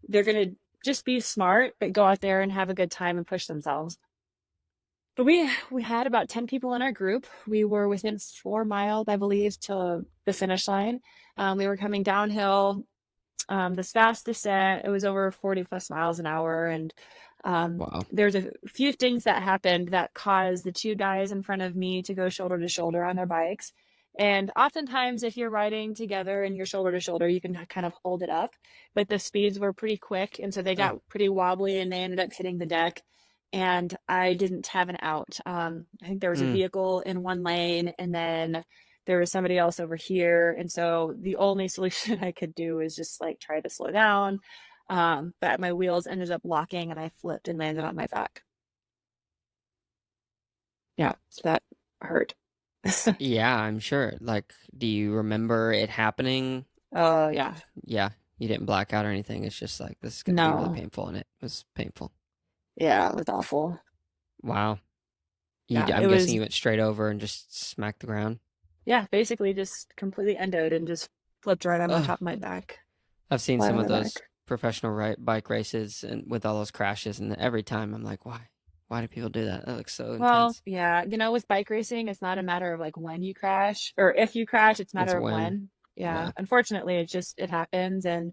They're gonna just be smart, but go out there and have a good time and push themselves. But we had about 10 people in our group. We were within 4 miles, I believe, to the finish line. We were coming downhill, this fast descent. It was over 40 plus miles an hour. And Wow. there's a few things that happened that caused the two guys in front of me to go shoulder to shoulder on their bikes. And oftentimes, if you're riding together and you're shoulder to shoulder, you can kind of hold it up. But the speeds were pretty quick. And so they Oh. got pretty wobbly and they ended up hitting the deck. And I didn't have an out. I think there was a Mm. vehicle in one lane, and then there was somebody else over here. And so the only solution I could do is just like try to slow down. But my wheels ended up locking and I flipped and landed on my back. Yeah, so that hurt. Yeah, I'm sure. Like, do you remember it happening? Oh, yeah. Yeah, you didn't black out or anything. It's just like, this is going to be really No. painful, and it was painful. Yeah, it was awful. Wow. Yeah, I'm it guessing was. you went straight over and just smacked the ground. yeah, basically just completely endoed and just flipped right on my Ugh. top of my back, I've seen flat some on of my those back. professional bike races and with all those crashes, and every time I'm like, why? Why do people do that? That looks so Well, intense. yeah, with bike racing, it's not a matter of like when you crash or if you crash, it's a It's matter of when, when. Yeah, yeah, unfortunately, it happens, and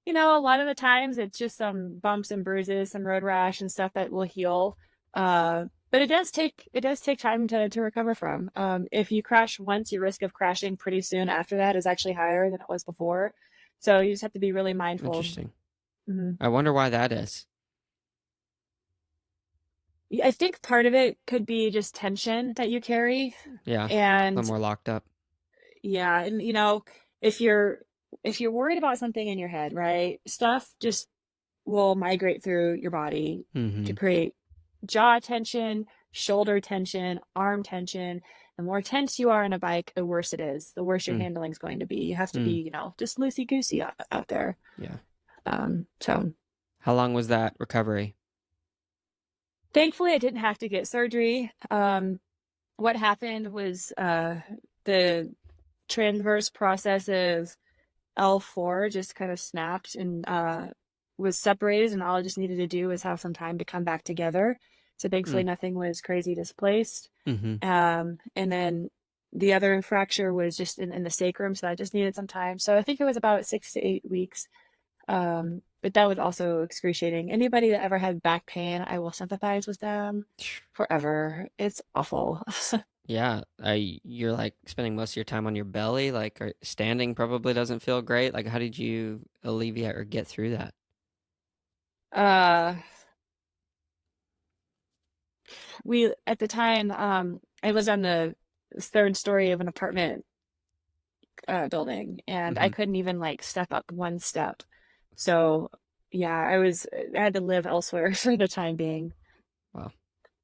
a lot of the times it's just some bumps and bruises, some road rash and stuff that will heal. But it does take time to recover from. If you crash once, your risk of crashing pretty soon after that is actually higher than it was before. So you just have to be really mindful. interesting. Hmm. I wonder why that is. I think part of it could be just tension that you carry, Yeah, a little and more locked up. yeah, and if you're if you're worried about something in your head, right? Stuff just will migrate through your body to Mm-hmm. create jaw tension, shoulder tension, arm tension. The more tense you are on a bike, the worse it is. The worse your Mm, handling is going to be. You have to mm, be, just loosey goosey out there. yeah. So How long was that recovery? thankfully, I didn't have to get surgery. What happened was the transverse process of L4 just kind of snapped and was separated, and all I just needed to do was have some time to come back together. So thankfully, Mm, nothing was crazy displaced. mm-hmm. And then the other fracture was just in the sacrum, so I just needed some time. So I think it was about 6 to 8 weeks. But that was also excruciating. Anybody that ever had back pain, I will sympathize with them forever. It's awful. Yeah, you're like spending most of your time on your belly, like standing probably doesn't feel great. Like, how did you alleviate or get through that? uh, we at the time, I was on the third story of an apartment building, and I Mm-hmm. couldn't even like step up one step. So yeah, I had to live elsewhere for the time being Wow.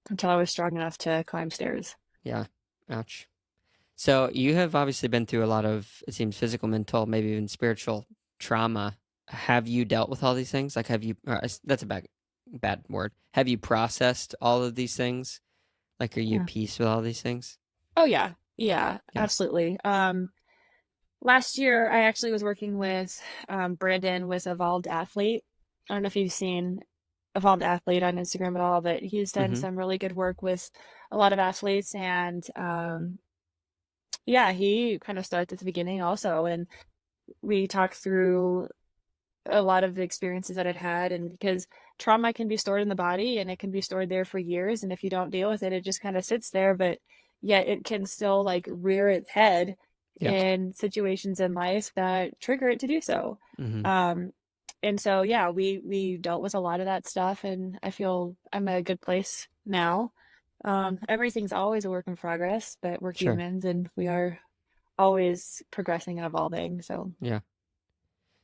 until I was strong enough to climb stairs. Yeah. Ouch. So you have obviously been through a lot of, it seems, physical, mental, maybe even spiritual trauma. Have you dealt with all these things? Like, have you? That's a bad word. Have you processed all of these things? Like, are you at Yeah. peace with all these things? Oh yeah. Yeah, Yeah. absolutely. Last year I actually was working with Brandon with Evolved Athlete. I don't know if you've seen Evolved Athlete on Instagram at all, but he's done Mm-hmm. some really good work with a lot of athletes, and yeah, he kind of started at the beginning also, and we talked through a lot of the experiences that I'd had, and because trauma can be stored in the body and it can be stored there for years, and if you don't deal with it, it just kind of sits there, but yet it can still like rear its head Yeah. in situations in life that trigger it to do so. Mm-hmm. Um, and so yeah, we dealt with a lot of that stuff, and I feel I'm at a good place now. Everything's always a work in progress, but we're Sure. humans and we are always progressing and evolving. So Yeah.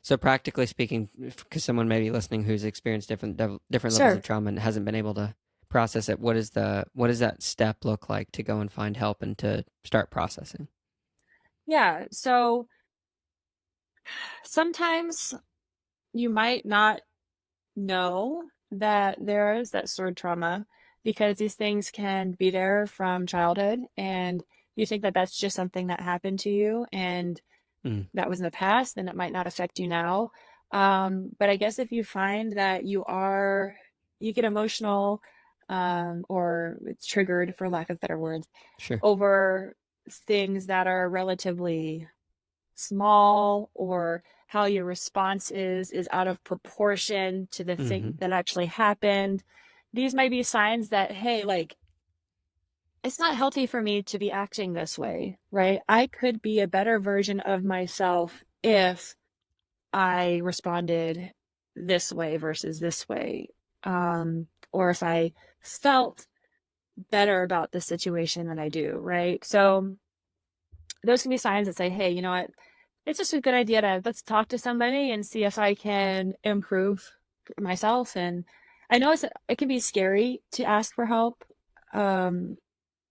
So practically speaking, because someone may be listening who's experienced different levels of sure. trauma and hasn't been able to process it, what does that step look like to go and find help and to start processing? Yeah. So sometimes you might not know that there is that stored trauma because these things can be there from childhood, and you think that that's just something that happened to you and Mm, that was in the past, then it might not affect you now. But I guess if you find that you get emotional, or it's triggered, for lack of better words, sure. over things that are relatively small, or how your response is out of proportion to the Mm-hmm. thing that actually happened, these might be signs that, hey, like, it's not healthy for me to be acting this way, right? I could be a better version of myself if I responded this way versus this way, or if I felt better about the situation than I do, right? So those can be signs that say, hey, you know what? It's just a good idea to let's talk to somebody and see if I can improve myself. And I know it can be scary to ask for help. Um,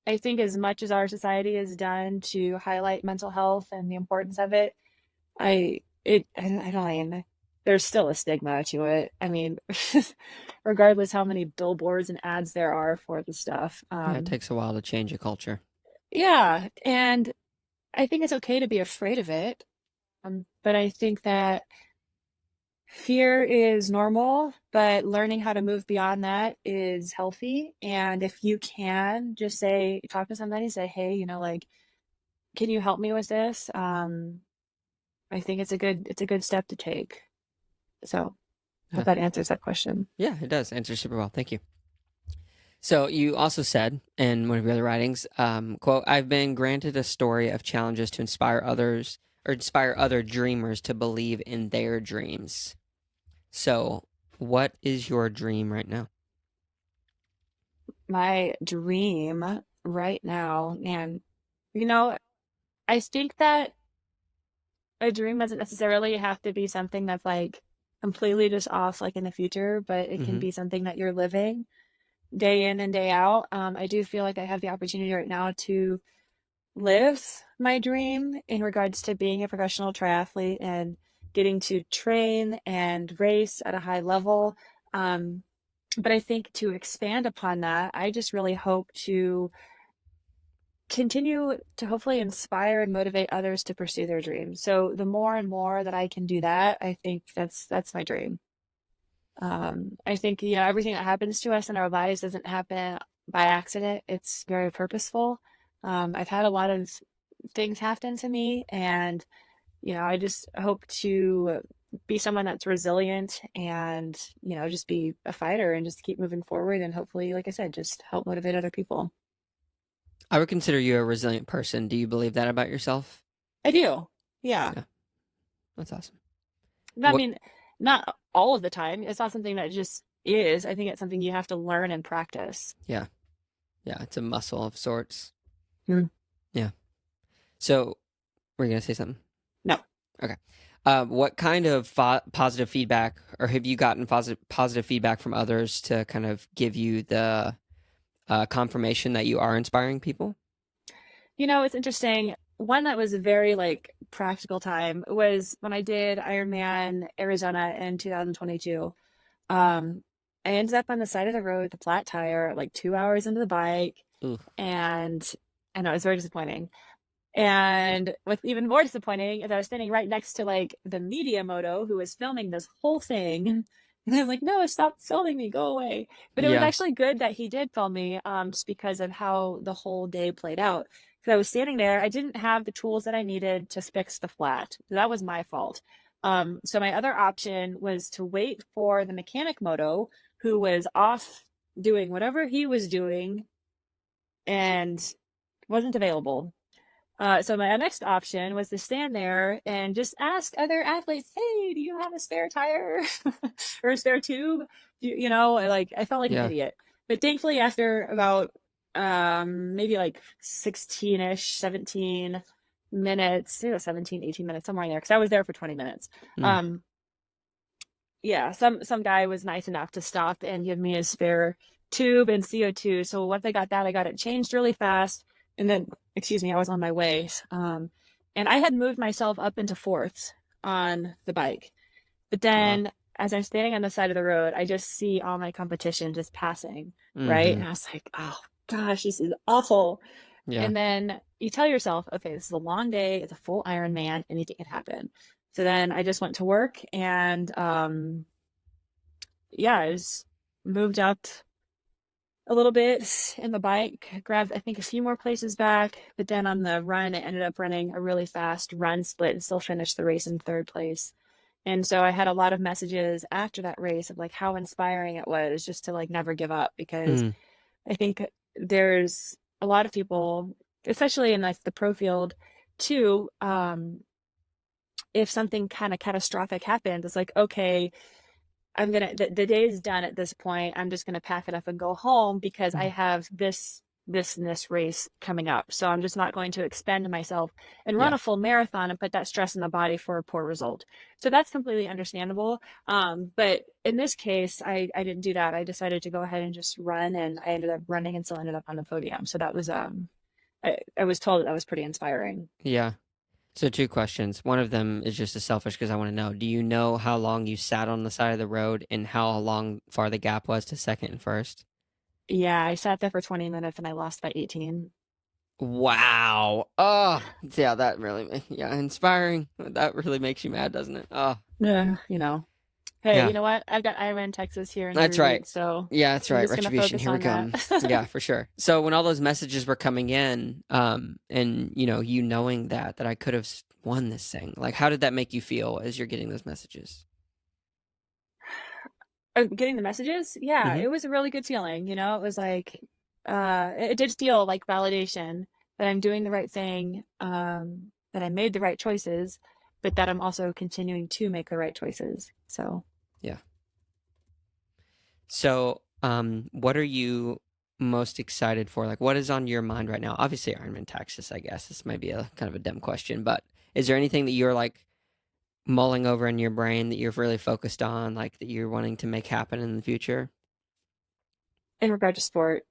I think as much as our society has done to highlight mental health and the importance of it, I don't mean, there's still a stigma to it. I mean, regardless how many billboards and ads there are for the stuff. Yeah, it takes a while to change a culture. Yeah, and I think it's okay to be afraid of it. But I think that fear is normal, but learning how to move beyond that is healthy. And if you can just say, talk to somebody, say, hey, like, can you help me with this? I think it's a good step to take. So hope Yeah. that answers that question. Yeah, it does answer super well. Thank you. So you also said in one of your other writings, quote, I've been granted a story of challenges to inspire others or inspire other dreamers to believe in their dreams. So what is your dream right now? My dream right now, and you know, I think that a dream doesn't necessarily have to be something that's like completely just off, like in the future, but it can Mm-hmm. be something that you're living day in and day out. I do feel like I have the opportunity right now to live my dream in regards to being a professional triathlete and getting to train and race at a high level. Um, but I think to expand upon that, I just really hope to continue to hopefully inspire and motivate others to pursue their dreams. So the more and more that I can do that, I think that's my dream. I think everything that happens to us in our lives doesn't happen by accident. It's very purposeful. I've had a lot of things happen to me, and I just hope to be someone that's resilient and just be a fighter and just keep moving forward and hopefully, like I said, just help motivate other people. I would consider you a resilient person. Do you believe that about yourself? I do. Yeah. Yeah, that's awesome. I What? mean, not all of the time. It's not something that just is. I think it's something you have to learn and practice. Yeah, yeah, it's a muscle of sorts. Hmm. Yeah. So we're gonna say something. No. Okay. What kind of positive feedback, or have you gotten positive feedback from others to kind of give you the confirmation that you are inspiring people? It's interesting. One that was a very like practical time was when I did Ironman Arizona in 2022. Um, I ended up on the side of the road with a flat tire, like 2 hours into the bike, Ooh, and I know it was very disappointing. And what's even more disappointing is I was standing right next to like the media moto who was filming this whole thing. And I was like, no, stop filming me, go away. But it was yeah, actually good that he did film me, just because of how the whole day played out. Because I was standing there, I didn't have the tools that I needed to fix the flat. That was my fault. So my other option was to wait for the mechanic moto who was off doing whatever he was doing and wasn't available. So my next option was to stand there and just ask other athletes, "Hey, do you have a spare tire or a spare tube?" Like I felt like an yeah, idiot. But thankfully, after about maybe like 16-ish, 17 minutes, 17, 18 minutes, somewhere in there, because I was there for 20 minutes. mm, Um, yeah, some guy was nice enough to stop and give me a spare tube and CO2. So once I got that, I got it changed really fast. And then, excuse me, I was on my way. And I had moved myself up into fourths on the bike. But wow, then as I'm standing on the side of the road, I just see all my competition just passing, right? mm-hmm, And I was like, oh gosh, this is awful. yeah, And then you tell yourself, okay, this is a long day, it's a full Ironman, anything can happen. So then I just went to work and yeah, I just moved up a little bit in the bike, grabbed I think a few more places back, but then on the run I ended up running a really fast run split and still finished the race in third place. And so I had a lot of messages after that race of like how inspiring it was just to like never give up, because mm, I think there's a lot of people, especially in like the pro field too, if something kind of catastrophic happens, it's like, okay, the day is done at this point. I'm just gonna pack it up and go home because I mm, have this and this race coming up. So I'm just not going to expend myself and run yeah. a full marathon and put that stress in the body for a poor result. So that's completely understandable. But in this case, I didn't do that. I decided to go ahead and just run, and I ended up running and still ended up on the podium. So that was I was told that was pretty inspiring. Yeah. So two questions. One of them is just a selfish because I want to know, do you know how long you sat on the side of the road and how long far the gap was to second and first? Yeah, I sat there for 20 minutes and I lost by 18. Wow. Oh, yeah, that really, yeah, inspiring. That really makes you mad, doesn't it? Oh, Yeah, Hey, you yeah, know what? I've got Ironman Texas here in that's 3 right. weeks, so Yeah, that's I'm right. just gonna Retribution. focus Here we on that. come. Yeah, for sure. So when all those messages were coming in, and you knowing that I could have won this thing, like, how did that make you feel as you're getting those messages? Getting the messages, yeah, Mm-hmm. it was a really good feeling. It was like, it did feel like validation that I'm doing the right thing, that I made the right choices, but that I'm also continuing to make the right choices. So, Yeah. So, what are you most excited for? Like, what is on your mind right now? Obviously, Ironman Texas, I guess. This might be a kind of a dumb question, but is there anything that you're like mulling over in your brain that you're really focused on, like that you're wanting to make happen in the future? in regard to sport,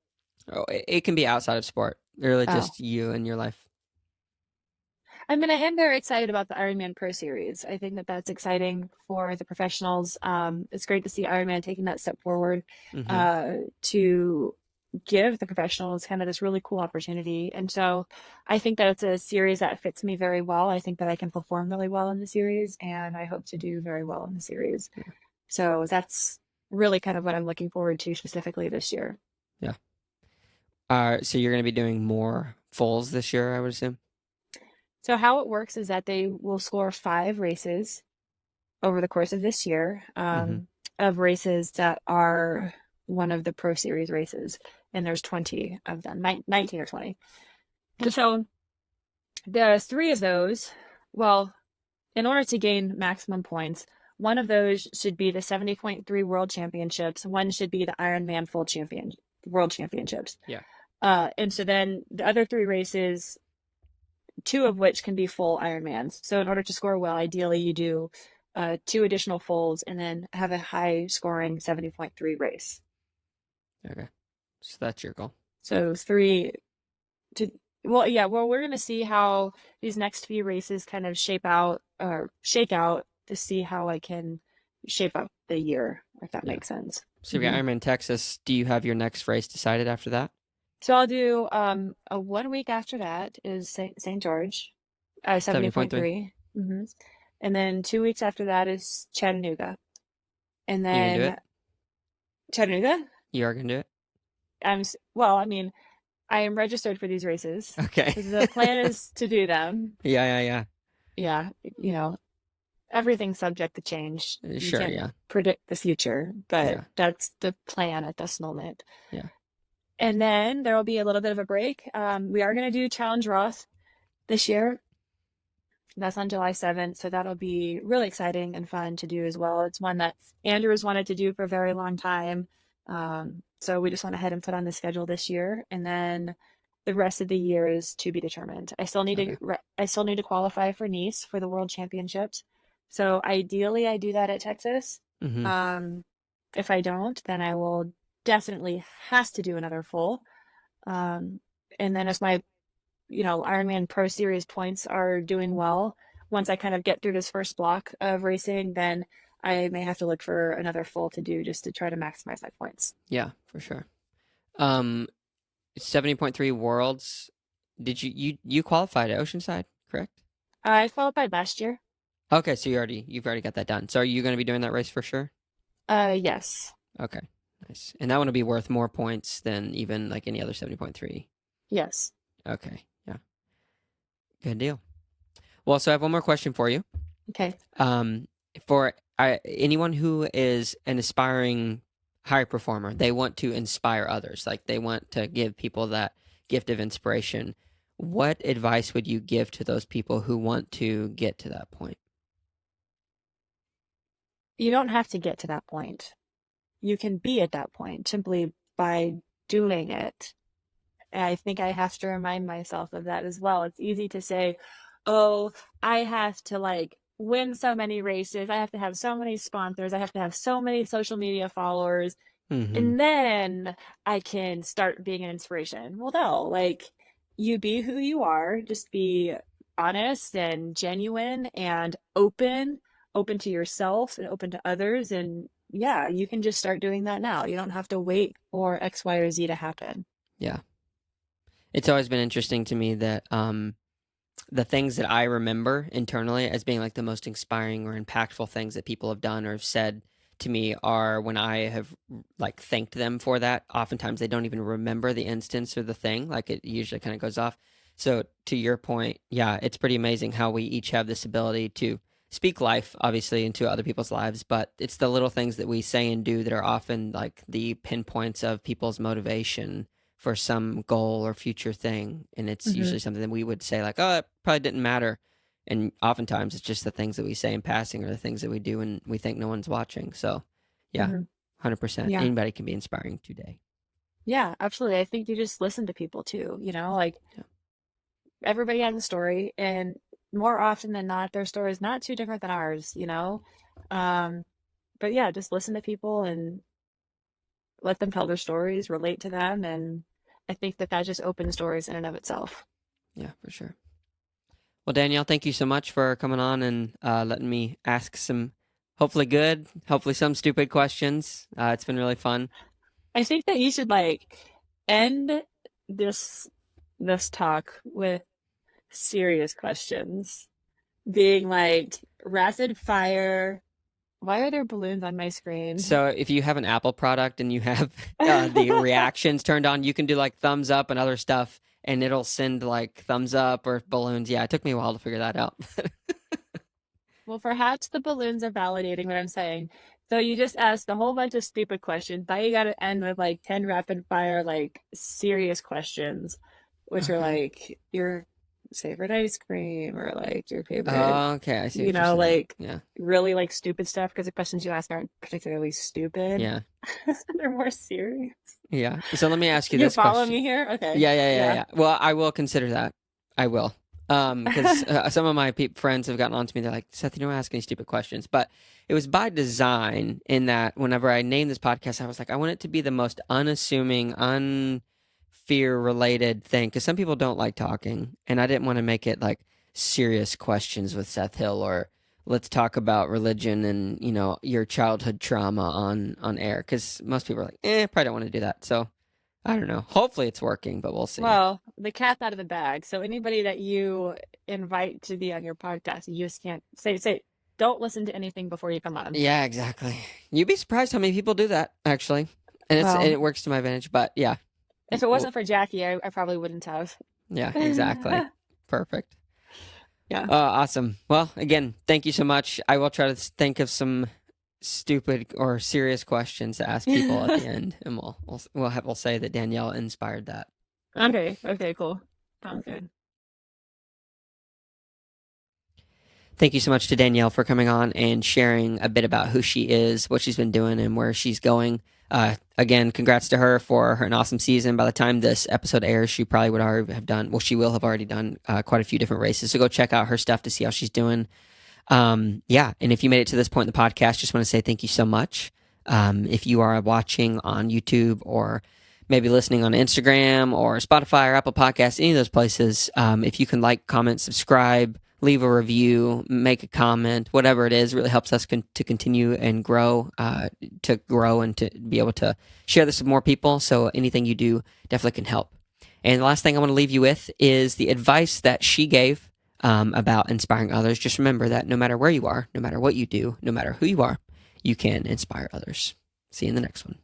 Oh, it can be outside of sport, really oh, just you and your life. I mean, I am very excited about the Ironman Pro Series. I think that that's exciting for the professionals. It's great to see Ironman taking that step forward, Mm-hmm. to give the professionals kind of this really cool opportunity. And so I think that it's a series that fits me very well. I think that I can perform really well in the series, and I hope to do very well in the series. Yeah. So that's really kind of what I'm looking forward to specifically this year. Yeah. So you're going to be doing more fulls this year, I would assume. So how it works is that they will score 5 races over the course of this year, Mm-hmm. of races that are one of the Pro Series races, and there's 20 of them, 19 or 20. And so there's 3 of those. Well, in order to gain maximum points, one of those should be the 70.3 World Championships. One should be the Ironman Full World Championships. Yeah. And so then the other 3 races, 2 of which can be full Ironmans. So in order to score well, ideally you do 2 additional fulls and then have a high scoring 70.3 race. Okay. So that's your goal. So 3 to, well, yeah, well, we're going to see how these next few races kind of shape out or shake out to see how I can shape up the year, if that Yeah. makes sense. So you've got Hmm. Ironman Texas. Do you have your next race decided after that? So I'll do a 1 week after that is St. George, 70.3. 70.3. Mm-hmm. And then 2 weeks after that is Chattanooga. And You gonna do then it? Chattanooga, You are gonna do it? well, I mean, I am registered for these races. Okay. The plan is to do them. Yeah. Yeah, everything's subject to change. You Sure. can't Yeah. predict the future, but Yeah. that's the plan at this moment. Yeah. And then there will be a little bit of a break. We are going to do Challenge Roth this year. That's on July 7th. So that'll be really exciting and fun to do as well. It's one that Andrew has wanted to do for a very long time. So we just went ahead and put on the schedule this year. And then the rest of the year is to be determined. Okay. I still need to qualify for Nice for the World Championships. So ideally I do that at Texas. Mm-hmm. Um, if I don't, then I will definitely has to do another full. Um, and then as my Ironman Pro Series points are doing well, once I kind of get through this first block of racing, then I may have to look for another full to do just to try to maximize my points. Yeah, for sure. Um, 70.3 worlds. Did you qualified at Oceanside, correct? I qualified last year. Okay, so you've already got that done. So are you going to be doing that race for sure? Yes. Okay, nice. And that one will be worth more points than even like any other 70.3. Yes. Okay, yeah, good deal. Well, so I have one more question for you. Okay. Um, for anyone who is an aspiring high performer, they want to inspire others. Like they want to give people that gift of inspiration. What advice would you give to those people who want to get to that point? You don't have to get to that point. You can be at that point simply by doing it. And I think I have to remind myself of that as well. It's easy to say, oh, I have to like win so many races. I have to have so many sponsors. I have to have so many social media followers. Mm-hmm. And then I can start being an inspiration. Well, no, like you be who you are, just be honest and genuine and open to yourself and open to others. And yeah, you can just start doing that now. You don't have to wait for X, Y, or Z to happen. Yeah. It's always been interesting to me that the things that I remember internally as being like the most inspiring or impactful things that people have done or have said to me are when I have like thanked them for that. Oftentimes they don't even remember the instance or the thing. Like it usually kind of goes off. So to your point, yeah, it's pretty amazing how we each have this ability to speak life, obviously, into other people's lives, but it's the little things that we say and do that are often like the pinpoints of people's motivation for some goal or future thing. And it's Hmm. usually something that we would say, like, oh, it probably didn't matter. And oftentimes it's just the things that we say in passing or the things that we do and we think no one's watching. So, yeah, Hmm. 100%. Yeah. Anybody can be inspiring today. Yeah, absolutely. I think you just listen to people too, like Yeah. everybody has a story, and more often than not, their story is not too different than ours. Um, but yeah, just listen to people and let them tell their stories, relate to them, and I think that just opens doors in and of itself. Yeah, for sure. Well, Danielle, thank you so much for coming on and letting me ask some hopefully good, hopefully some stupid questions. It's been really fun. I think that you should end this this talk with serious questions, being like rapid fire. Why are there balloons on my screen? So if you have an Apple product and you have the reactions turned on, you can do like thumbs up and other stuff, and it'll send like thumbs up or balloons. Yeah, it took me a while to figure that out. Well, perhaps the balloons are validating what I'm saying. So you just asked a whole bunch of stupid questions. Now you got to end with like 10 rapid fire, like serious questions, which are Okay. like your favorite ice cream or like your favorite, Oh, okay, I see what you're saying. like Yeah, really like stupid stuff because the questions you ask aren't particularly stupid. yeah, They're more serious. yeah. So let me ask you You this follow question. me here? Okay. Yeah, yeah, yeah, Yeah. yeah. Well, I will consider that. I will. Because some of my friends have gotten on to me. They're like, Seth, you don't ask any stupid questions. But it was by design in that whenever I named this podcast, I was like, I want it to be the most unassuming, unfear related thing. Because some people don't like talking. And I didn't want to make it like serious questions with Seth Hill or let's talk about religion and, your childhood trauma on air. Because most people are like, probably don't want to do that. So I don't know. Hopefully it's working, but we'll see. Well, the cat's out of the bag. So anybody that you invite to be on your podcast, you just can't say, don't listen to anything before you come on. Yeah, exactly. You'd be surprised how many people do that, actually. And Well, it works to my advantage, but yeah. if it Well, wasn't for Jackie, I probably wouldn't have. yeah, exactly. Perfect. Yeah. Awesome. Well, again, thank you so much. I will try to think of some stupid or serious questions to ask people at the end, and we'll say that Danielle inspired that. Okay. Okay, cool. Sounds good. Thank you so much to Danielle for coming on and sharing a bit about who she is, what she's been doing, and where she's going. Again, congrats to her for an awesome season. By the time this episode airs, she probably would already have done, well, she will have already done quite a few different races. So go check out her stuff to see how she's doing. Yeah. And if you made it to this point in the podcast, just want to say thank you so much. If you are watching on YouTube or maybe listening on Instagram or Spotify or Apple Podcasts, any of those places, if you can like, comment, subscribe, leave a review, make a comment, whatever it is, really helps us to continue and grow, and to be able to share this with more people. So anything you do definitely can help. And the last thing I want to leave you with is the advice that she gave about inspiring others. Just remember that no matter where you are, no matter what you do, no matter who you are, you can inspire others. See you in the next one.